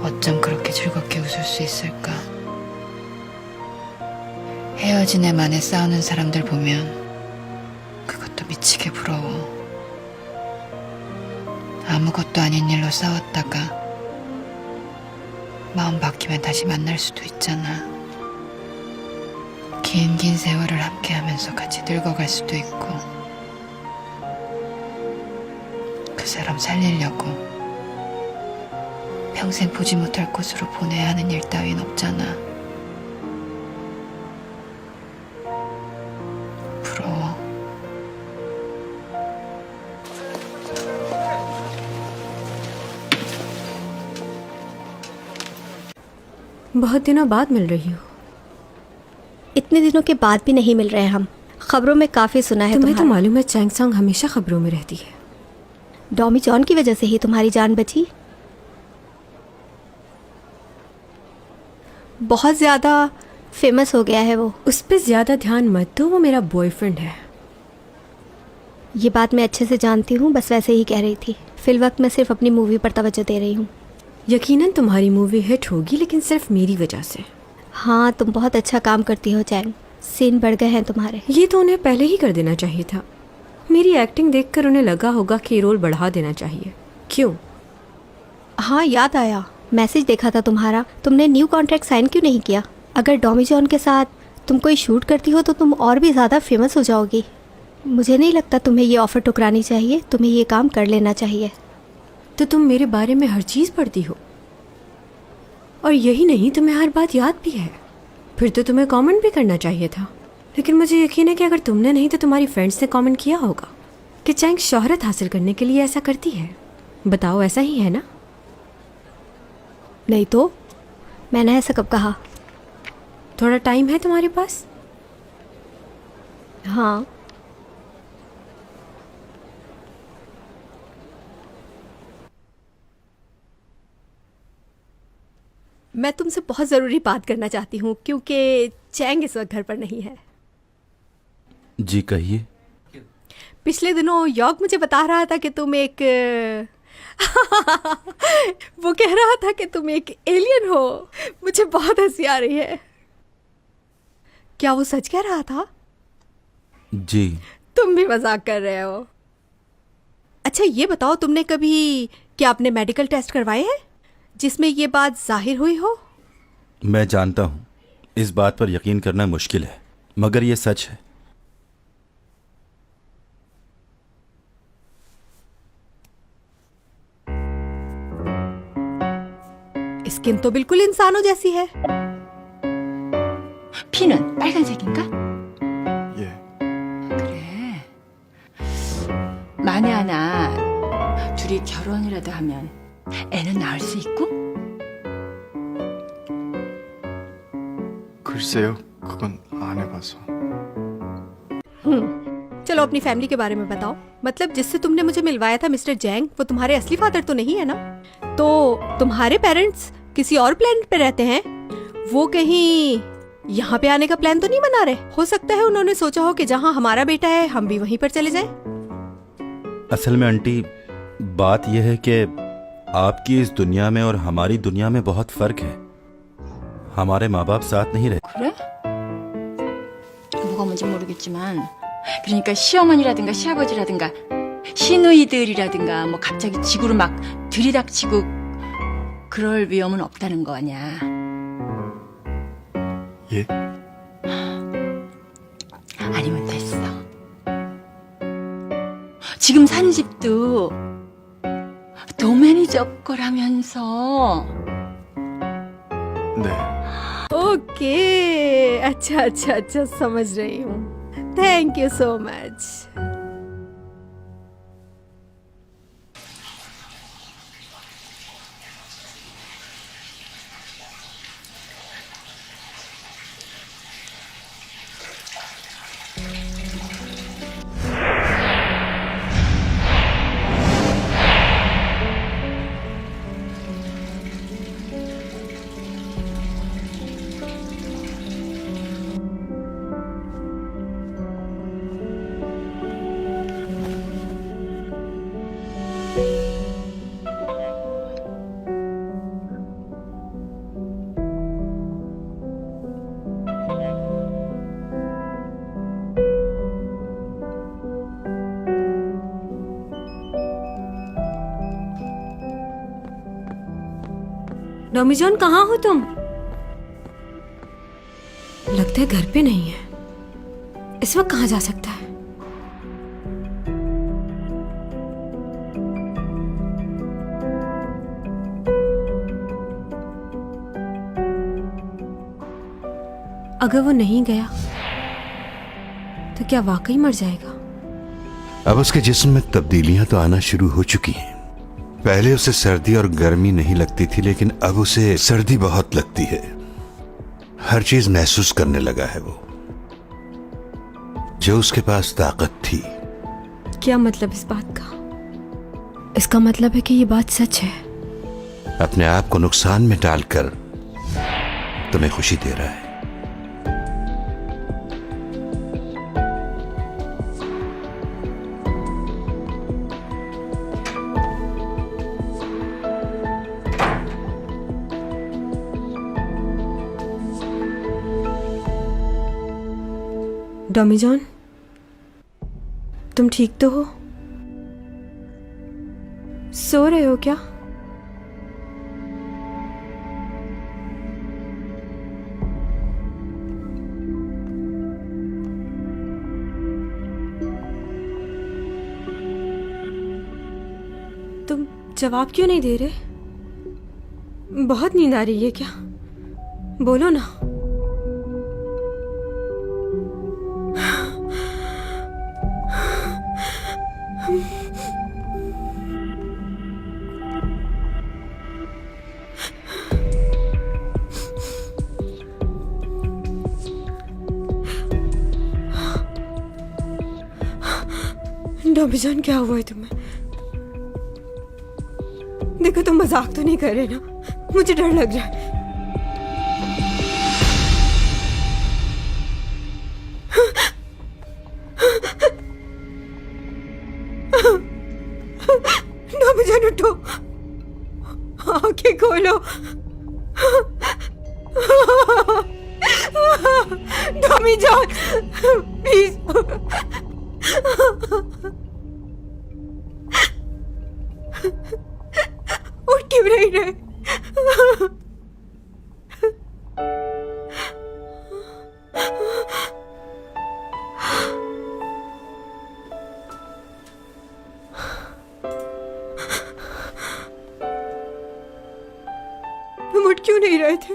어쩜 그렇게 즐겁게 웃을 수 있을까? 헤어진 애 만에 싸우는 사람들 보면 그것도 미치게 부러워. 아무것도 아닌 일로 싸웠다가 마음 바뀌면 다시 만날 수도 있잖아. 긴 세월을 함께하면서 같이 늙어갈 수도 있고. 그 사람 살리려고 평생 보지 못할 곳으로 보내야 하는 일 따윈 없잖아. 부러워. बहुत दिनों बाद मिल रही हो। इतने दिनों के बाद भी नहीं मिल रहे हम। खबरों में काफ़ी सुना है तुम्हें तो तुम्हारा। मालूम है चैंग सॉन्ग हमेशा खबरों में रहती है। डॉमी जॉन की वजह से ही तुम्हारी जान बची। बहुत ज़्यादा फेमस हो गया है वो। उस पर ज़्यादा ध्यान मत दो, वो मेरा बॉयफ्रेंड है। ये बात मैं अच्छे से जानती हूँ, बस वैसे ही कह रही थी। फिलवक्त मैं सिर्फ अपनी मूवी पर तवज्जो दे रही हूँ। यकीनन तुम्हारी मूवी हिट होगी, लेकिन सिर्फ मेरी वजह से। हाँ, तुम बहुत अच्छा काम करती हो चैंग। सीन बढ़ गए हैं तुम्हारे। ये तो उन्हें पहले ही कर देना चाहिए था। मेरी एक्टिंग देखकर उन्हें लगा होगा कि रोल बढ़ा देना चाहिए। क्यों? हाँ, याद आया, मैसेज देखा था तुम्हारा। तुमने न्यू कॉन्ट्रैक्ट साइन क्यों नहीं किया? अगर डॉमी जॉन के साथ तुम कोई शूट करती हो तो तुम और भी ज़्यादा फेमस हो जाओगी। मुझे नहीं लगता तुम्हें ये ऑफ़र ठुकरानी चाहिए। तुम्हें ये काम कर लेना चाहिए। तो तुम मेरे बारे में हर चीज़ पढ़ती हो, और यही नहीं, तुम्हें हर बात याद भी है। फिर तो तुम्हें कमेंट भी करना चाहिए था। लेकिन मुझे यकीन है कि अगर तुमने नहीं तो तुम्हारी फ्रेंड्स ने कमेंट किया होगा कि चैंग शोहरत हासिल करने के लिए ऐसा करती है। बताओ, ऐसा ही है ना? नहीं तो मैंने ऐसा कब कहा? थोड़ा टाइम है तुम्हारे पास? हाँ। मैं तुमसे बहुत ज़रूरी बात करना चाहती हूँ, क्योंकि चैंग इस वक्त घर पर नहीं है। जी कहिए। पिछले दिनों यॉर्क मुझे बता रहा था कि तुम एक वो कह रहा था कि तुम एक एलियन हो। मुझे बहुत हंसी आ रही है। क्या वो सच कह रहा था? जी। तुम भी मजाक कर रहे हो। अच्छा ये बताओ, तुमने कभी क्या अपने मेडिकल टेस्ट करवाए हैं जिसमें ये बात जाहिर हुई हो? मैं जानता हूं इस बात पर यकीन करना मुश्किल है, मगर ये सच है। स्किन तो बिल्कुल इंसानों जैसी है। 피는 빨간색인가? 예. 그래. 만에 하나 둘이 결혼이라도 하면 애는 낳을 수 있고? 글쎄요, 그건 안 해봐서. चलो अपनी फैमिली के बारे में बताओ। मतलब जिससे तुमने मुझे मिलवाया था मिस्टर जैंग, वो तुम्हारे असली फादर तो नहीं है ना? तो तुम्हारे पेरेंट्स किसी और प्लेनेट पे रहते हैं? वो कहीं यहाँ पे आने का प्लान तो नहीं बना रहे? हो सकता है उन्होंने सोचा हो कि जहाँ हमारा बेटा है हम भी वहीं पर चले जाएं। असल में आंटी, बात यह है कि आपकी इस दुनिया में और हमारी दुनिया में बहुत फर्क है। हमारे माँ बाप साथ नहीं रहते। 그래? 뭐가 뭔지 모르겠지만 그러니까 시어머니라든가 시아버지라든가 시누이들이라든가 뭐 갑자기 지구로 막 들이닥치고 그럴 위험은 없다는 거 아니야. 예? 아니면 됐어. 지금 산 집도 도매니저 거라면서. 네. ओके, अच्छा अच्छा अच्छा, समझ रही हूँ। Thank you so much. डॉमी जॉन, कहाँ हो तुम? लगता है घर पे नहीं है। इस वक्त कहाँ जा सकता है? अगर वो नहीं गया तो क्या वाकई मर जाएगा? अब उसके जिस्म में तब्दीलियां तो आना शुरू हो चुकी हैं। पहले उसे सर्दी और गर्मी नहीं लगती थी, लेकिन अब उसे सर्दी बहुत लगती है। हर चीज महसूस करने लगा है वो, जो उसके पास ताकत थी। क्या मतलब इस बात का? इसका मतलब है कि ये बात सच है। अपने आप को नुकसान में डालकर तुम्हें खुशी दे रहा है। डॉमी जॉन, तुम ठीक तो हो? सो रहे हो क्या? तुम जवाब क्यों नहीं दे रहे? बहुत नींद आ रही है क्या? बोलो ना। डॉमी जॉन, क्या हुआ है तुम्हें? देखो, तुम मजाक तो नहीं कर रहे ना? मुझे डर लग रहा है। डॉमी जॉन, उठो, आंखें खोलो। डॉमी जॉन, प्लीज। उठ क्यों नहीं रहे? तुम उठ क्यों नहीं रहे थे?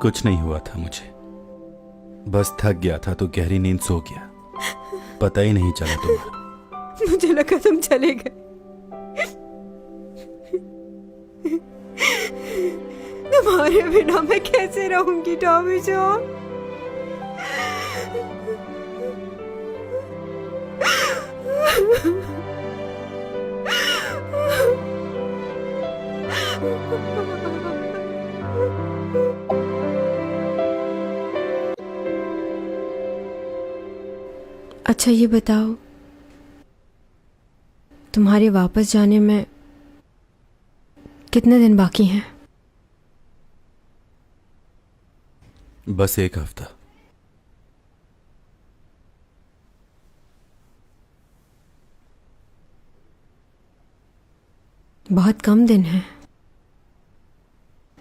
कुछ नहीं हुआ था मुझे, बस थक गया था तो गहरी नींद सो गया। पता ही नहीं चला तुम्हारा। मुझे लगा तुम चले गए। तुम्हारे बिना मैं कैसे रहूंगी टॉमी जॉन? अच्छा ये बताओ, तुम्हारे वापस जाने में कितने दिन बाकी हैं? बस एक हफ्ता। बहुत कम दिन हैं।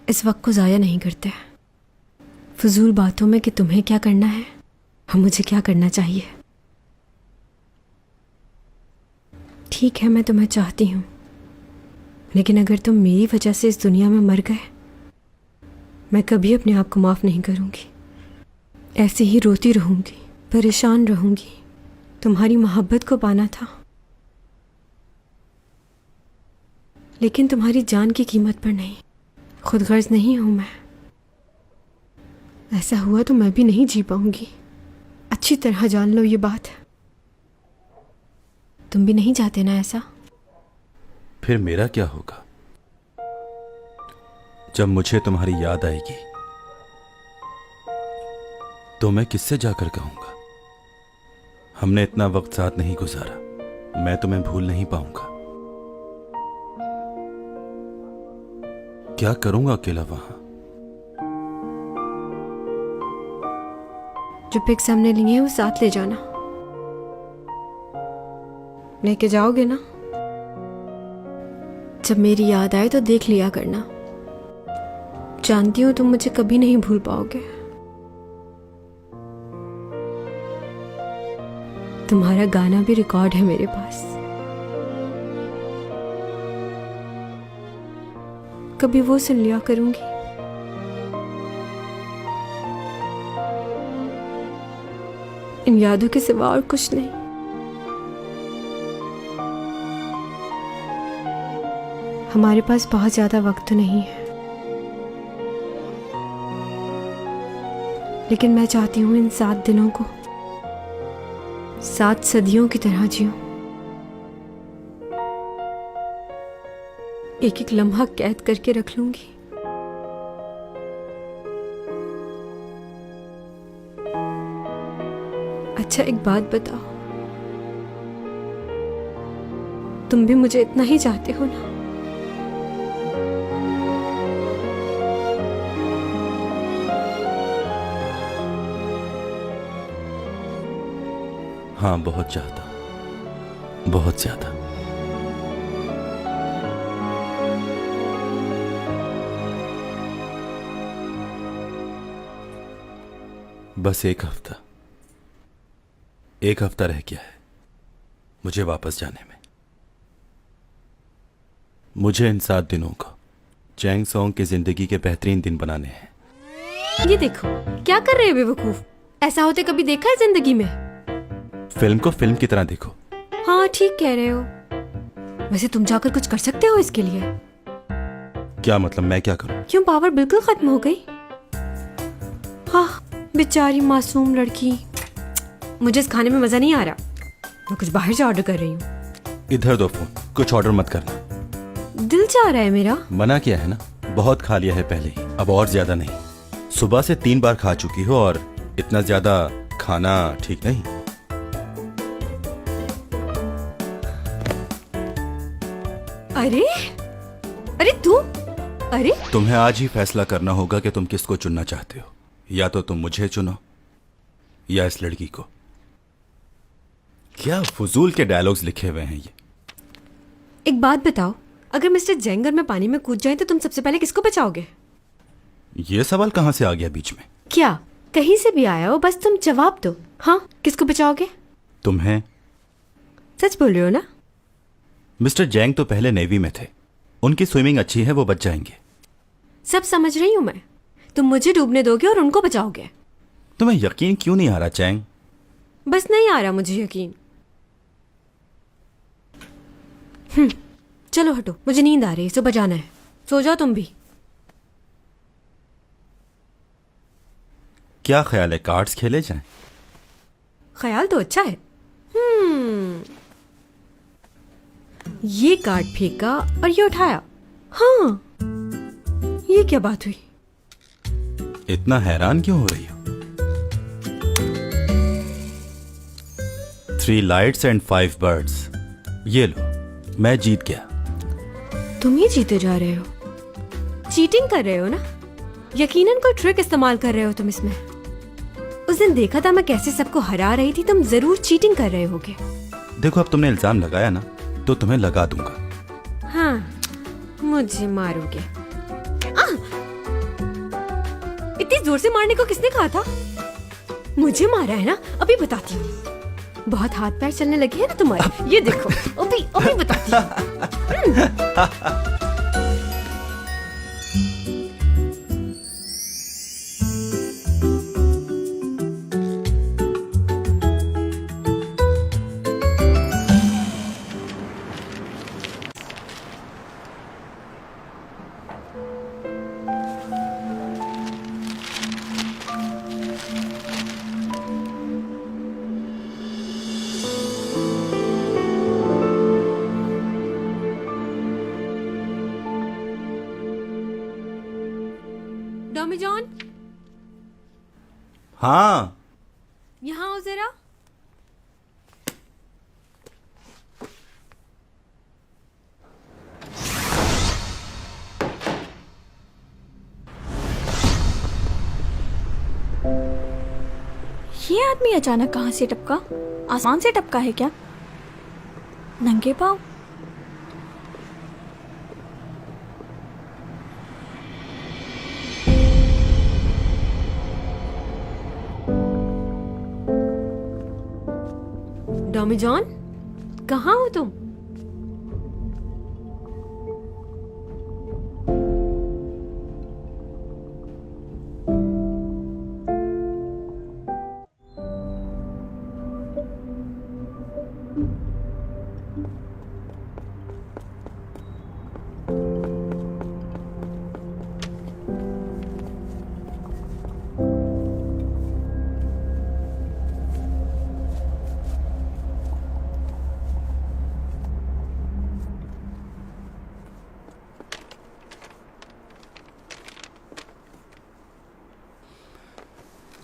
इस वक्त को ज़ाया नहीं करते फजूल बातों में कि तुम्हें क्या करना है और मुझे क्या करना चाहिए। ठीक है, मैं तुम्हें चाहती हूँ, लेकिन अगर तुम मेरी वजह से इस दुनिया में मर गए, मैं कभी अपने आप को माफ़ नहीं करूँगी। ऐसे ही रोती रहूँगी, परेशान रहूँगी। तुम्हारी मोहब्बत को पाना था, लेकिन तुम्हारी जान की कीमत पर नहीं। खुदगर्ज नहीं हूँ मैं। ऐसा हुआ तो मैं भी नहीं जी पाऊंगी। अच्छी तरह जान लो ये बात। तुम भी नहीं चाहते ना ऐसा? फिर मेरा क्या होगा जब मुझे तुम्हारी याद आएगी? तो मैं किससे जाकर कहूंगा हमने इतना वक्त साथ नहीं गुजारा, मैं तुम्हें भूल नहीं पाऊंगा। क्या करूंगा अकेला वहां? जो पिक्स हमने लिए हैं वो साथ ले जाना। लेके जाओगे ना? जब मेरी याद आए तो देख लिया करना। जानती हूं तुम मुझे कभी नहीं भूल पाओगे। तुम्हारा गाना भी रिकॉर्ड है मेरे पास। कभी वो सुन लिया करूंगी। इन यादों के सिवा और कुछ नहीं। हमारे पास बहुत ज्यादा वक्त तो नहीं है, लेकिन मैं चाहती हूं इन 7 दिनों को 7 सदियों की तरह जीऊं। एक एक लम्हा कैद करके रख लूंगी। अच्छा एक बात बताओ, तुम भी मुझे इतना ही चाहते हो ना? हाँ, बहुत चाहता, बहुत ज्यादा। बस एक हफ्ता रह गया है मुझे वापस जाने में। मुझे इन 7 दिनों को चैंग सॉन्ग की जिंदगी के बेहतरीन दिन बनाने हैं। ये देखो क्या कर रहे हो बेवकूफ। ऐसा होते कभी देखा है जिंदगी में? फिल्म को फिल्म की तरह देखो। हाँ ठीक कह रहे हो। वैसे तुम जाकर कुछ कर सकते हो इसके लिए? क्या मतलब, मैं क्या करूं? क्यों, पावर बिल्कुल खत्म हो गई? हाँ बेचारी मासूम लड़की। मुझे इस खाने में मजा नहीं आ रहा। मैं कुछ बाहर से ऑर्डर कर रही हूँ। इधर दो फोन, कुछ ऑर्डर मत करना। दिल चाह रहा है मेरा। मना किया है ना, बहुत खा लिया है पहले ही, अब और ज्यादा नहीं। सुबह से 3 बार खा चुकी हो और इतना ज्यादा खाना ठीक नहीं। अरे अरे तू, अरे तुम्हें आज ही फैसला करना होगा कि तुम किसको चुनना चाहते हो। या तो तुम मुझे चुनो या इस लड़की को। क्या फजूल के डायलॉग्स लिखे हुए हैं ये। एक बात बताओ, अगर मिस्टर जेंगर में पानी में कूद जाए तो तुम सबसे पहले किसको बचाओगे? ये सवाल कहां से आ गया बीच में? क्या कहीं से भी आया हो, बस तुम जवाब दो। हाँ, किसको बचाओगे? तुम्हें। सच बोल रहे हो ना? मिस्टर जैंग तो पहले नेवी में थे, उनकी स्विमिंग अच्छी है, वो बच जाएंगे। सब समझ रही हूं मैं। तुम मुझे डूबने दोगे और उनको बचाओगे। तुम्हें यकीन क्यों नहीं आ रहा चैंग? बस नहीं आ रहा मुझे यकीन। चलो हटो, मुझे नींद आ रही है, सुबह जाना है। सो जाओ तुम भी। क्या ख्याल है, कार्ड्स खेले जाएं? ख्याल तो अच्छा है। ये कार्ड फेंका और ये उठाया। हाँ, ये क्या बात हुई? इतना हैरान क्यों हो रही हो? 3 लाइट्स एंड 5 बर्ड्स। ये लो, मैं जीत गया। तुम ही जीते जा रहे हो। चीटिंग कर रहे हो ना? यकीनन कोई ट्रिक इस्तेमाल कर रहे हो तुम इसमें। उस दिन देखा था मैं कैसे सबको हरा रही थी, तुम जरूर चीटिंग कर रहे होगे। देखो, अब तुमने इल्जाम लगाया ना, तो तुम्हें लगा दूंगा। हाँ, मुझे मारोगे। इतनी जोर से मारने को किसने कहा था? मुझे मारा है ना, अभी बताती हूँ। बहुत हाथ पैर चलने लगे हैं ना तुम्हारे, ये देखो, अभी बताती हूँ। टॉमी जॉन, हाँ, यहाँ आओ जरा। ये आदमी अचानक कहाँ से टपका? आसमान से टपका है क्या? नंगे पाँव? टॉमी जॉन, कहाँ हो तुम?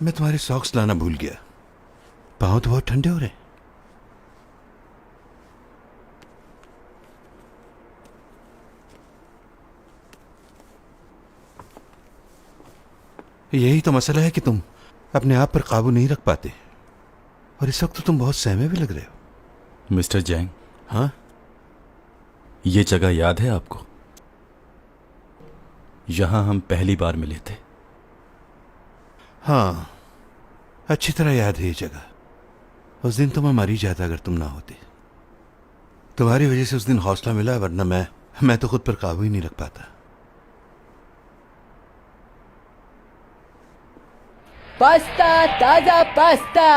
मैं तुम्हारे सॉक्स लाना भूल गया। पाँव तो बहुत ठंडे हो रहे हैं। यही तो मसला है कि तुम अपने आप पर काबू नहीं रख पाते, और इस वक्त तो तुम बहुत सहमे भी लग रहे हो। मिस्टर जैंग, हाँ, ये जगह याद है आपको? यहां हम पहली बार मिले थे। हाँ, अच्छी तरह याद है ये जगह। उस दिन तो मैं मर ही जाता अगर तुम ना होते। तुम्हारी वजह से उस दिन हौसला मिला, वरना मैं तो खुद पर काबू ही नहीं रख पाता। पास्ता, ताजा पास्ता।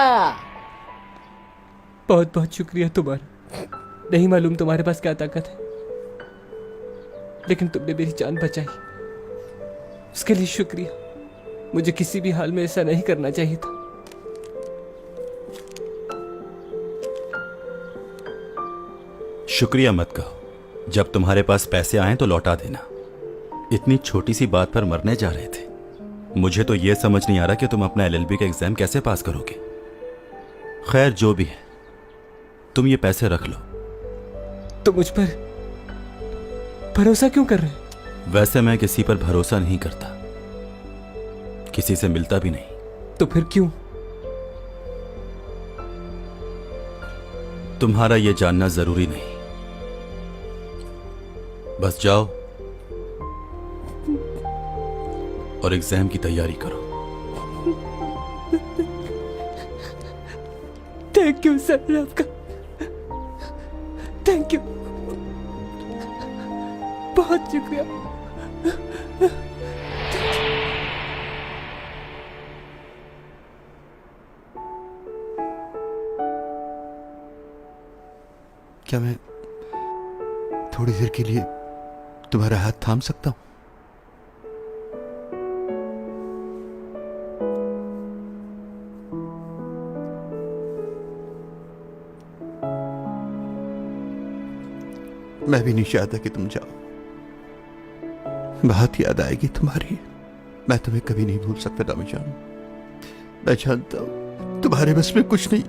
बहुत बहुत शुक्रिया तुम्हारा। नहीं मालूम तुम्हारे पास क्या ताकत है, लेकिन तुमने मेरी जान बचाई, उसके लिए शुक्रिया। मुझे किसी भी हाल में ऐसा नहीं करना चाहिए था। शुक्रिया मत कहो। जब तुम्हारे पास पैसे आए तो लौटा देना। इतनी छोटी सी बात पर मरने जा रहे थे। मुझे तो यह समझ नहीं आ रहा कि तुम अपना LLB का एग्जाम कैसे पास करोगे। खैर, जो भी है, तुम ये पैसे रख लो। तो मुझ पर भरोसा क्यों कर रहे हैं? वैसे मैं किसी पर भरोसा नहीं करता, किसी से मिलता भी नहीं। तो फिर क्यों? तुम्हारा यह जानना जरूरी नहीं। बस जाओ और एग्जाम की तैयारी करो। थैंक यू सर, आपका थैंक यू, बहुत शुक्रिया। क्या मैं थोड़ी देर के लिए तुम्हारा हाथ थाम सकता हूं? मैं भी नहीं चाहता कि तुम जाओ। बहुत याद आएगी तुम्हारी। मैं तुम्हें कभी नहीं भूल सकता डॉमी जान। मैं जानता हूं तुम्हारे बस में कुछ नहीं,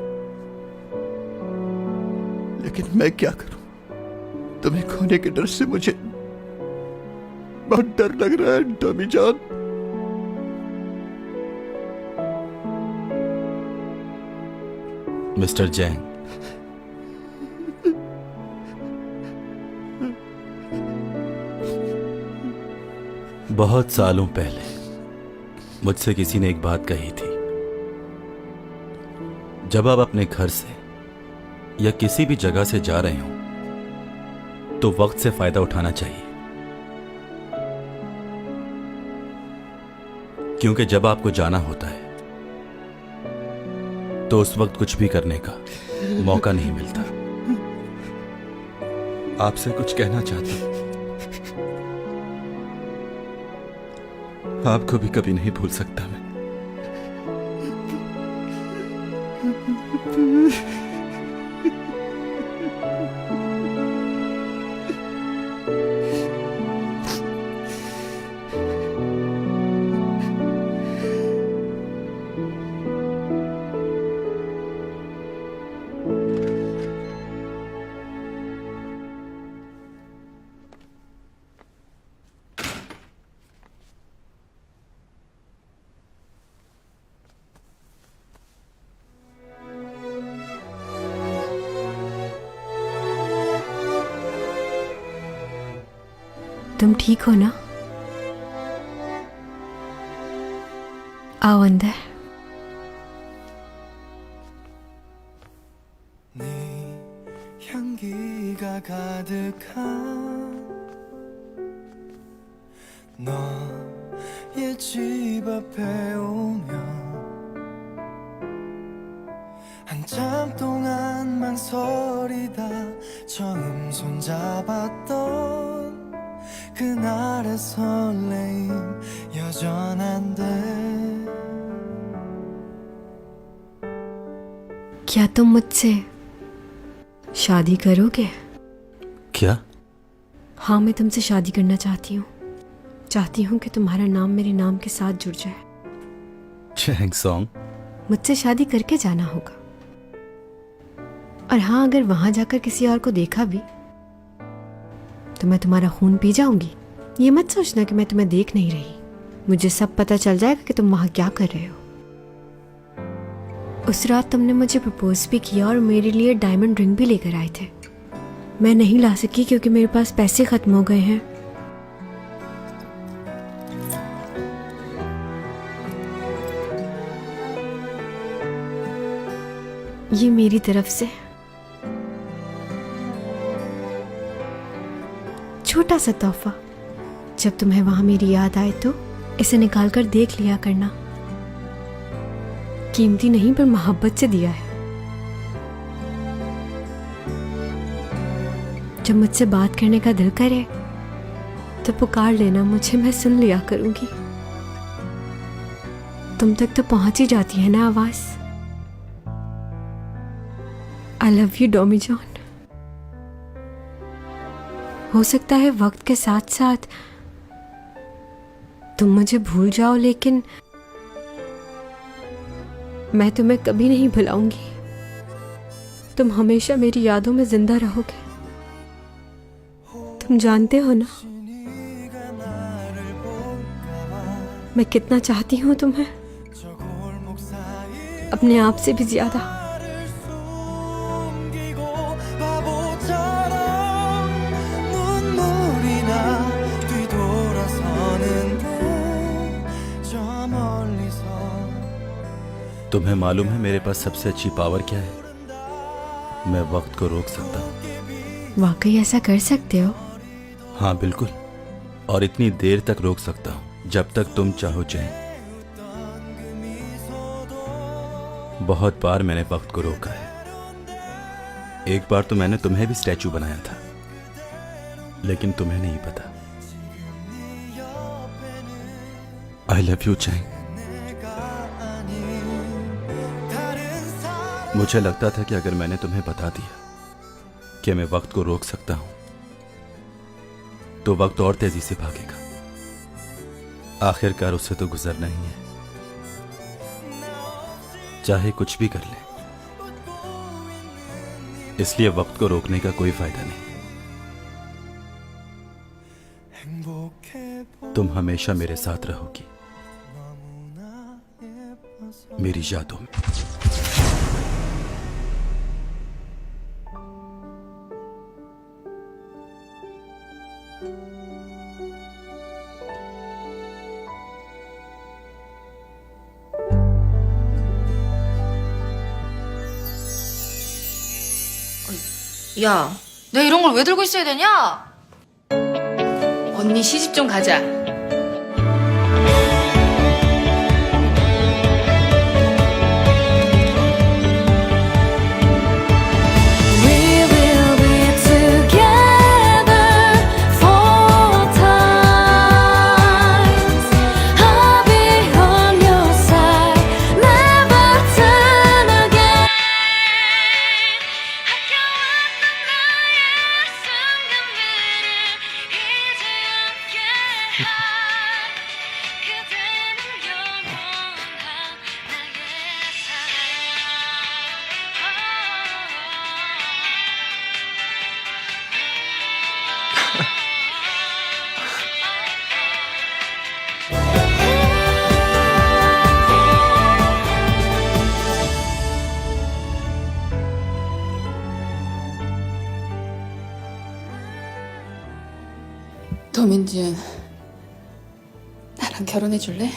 लेकिन मैं क्या करूं? तुम्हें खोने के डर से मुझे बहुत डर लग रहा है डॉमी जान। मिस्टर जैंग, बहुत सालों पहले मुझसे किसी ने एक बात कही थी, जब आप अपने घर से या किसी भी जगह से जा रहे हो तो वक्त से फायदा उठाना चाहिए, क्योंकि जब आपको जाना होता है तो उस वक्त कुछ भी करने का मौका नहीं मिलता। आपसे कुछ कहना चाहता हूं, आपको भी कभी नहीं भूल सकता मैं। तुम ठीक हो ना? आओ अंदर। 향기가 가득한 너의 집 앞에 오면 한참 동안 망설이다 처음 손잡았던 그날의 설레임 여전한데 क्या तुम मुझसे शादी करोगे? क्या? हाँ, मैं तुमसे शादी करना चाहती हूँ। चाहती हूँ कि तुम्हारा नाम मेरे नाम के साथ जुड़ जाए। चैंग सॉन्ग, मुझसे शादी करके जाना होगा। और हाँ, अगर वहां जाकर किसी और को देखा भी तो मैं तुम्हारा खून पी जाऊंगी। ये मत सोचना कि मैं तुम्हें देख नहीं रही। मुझे सब पता चल जाएगा कि तुम वहां क्या कर रहे हो। उस रात तुमने मुझे प्रपोज भी किया और मेरे लिए डायमंड रिंग भी लेकर आए थे। मैं नहीं ला सकी क्योंकि मेरे पास पैसे खत्म हो गए हैं। ये मेरी तरफ से छोटा सा तोहफा। जब तुम्हें वहां मेरी याद आए तो इसे निकाल कर देख लिया करना। कीमती नहीं पर मोहब्बत से दिया है। जब मुझसे बात करने का दिल करे तो पुकार लेना मुझे, मैं सुन लिया करूंगी। तुम तक तो पहुंच ही जाती है ना आवाज। आई लव यू डॉमी जॉन। हो सकता है वक्त के साथ साथ तुम मुझे भूल जाओ, लेकिन मैं तुम्हें कभी नहीं भुलाऊंगी। तुम हमेशा मेरी यादों में जिंदा रहोगे। तुम जानते हो ना मैं कितना चाहती हूँ तुम्हें, अपने आप से भी ज्यादा। तुम्हें मालूम है मेरे पास सबसे अच्छी पावर क्या है? मैं वक्त को रोक सकता हूँ। वाकई ऐसा कर सकते हो? हाँ बिल्कुल, और इतनी देर तक रोक सकता हूँ जब तक तुम चाहो चाहे। बहुत बार मैंने वक्त को रोका है। एक बार तो मैंने तुम्हें भी स्टैचू बनाया था, लेकिन तुम्हें नहीं पता। I love you Chang. मुझे लगता था कि अगर मैंने तुम्हें बता दिया कि मैं वक्त को रोक सकता हूं तो वक्त और तेजी से भागेगा। आखिरकार उससे तो गुजरना ही है, चाहे कुछ भी कर ले। इसलिए वक्त को रोकने का कोई फायदा नहीं। तुम हमेशा मेरे साथ रहोगी, मेरी यादों में। 야, 너 이런 걸 왜 들고 있어야 되냐? 언니 시집 좀 가자. 도민준, 나랑 결혼해 줄래?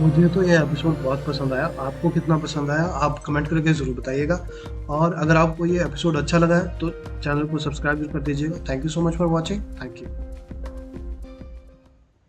मुझे तो ये एपिसोड बहुत पसंद आया। आपको कितना पसंद आया आप कमेंट करके ज़रूर बताइएगा। और अगर आपको ये एपिसोड अच्छा लगा है तो चैनल को सब्सक्राइब कर दीजिएगा। Thank you so much for watching. Thank you.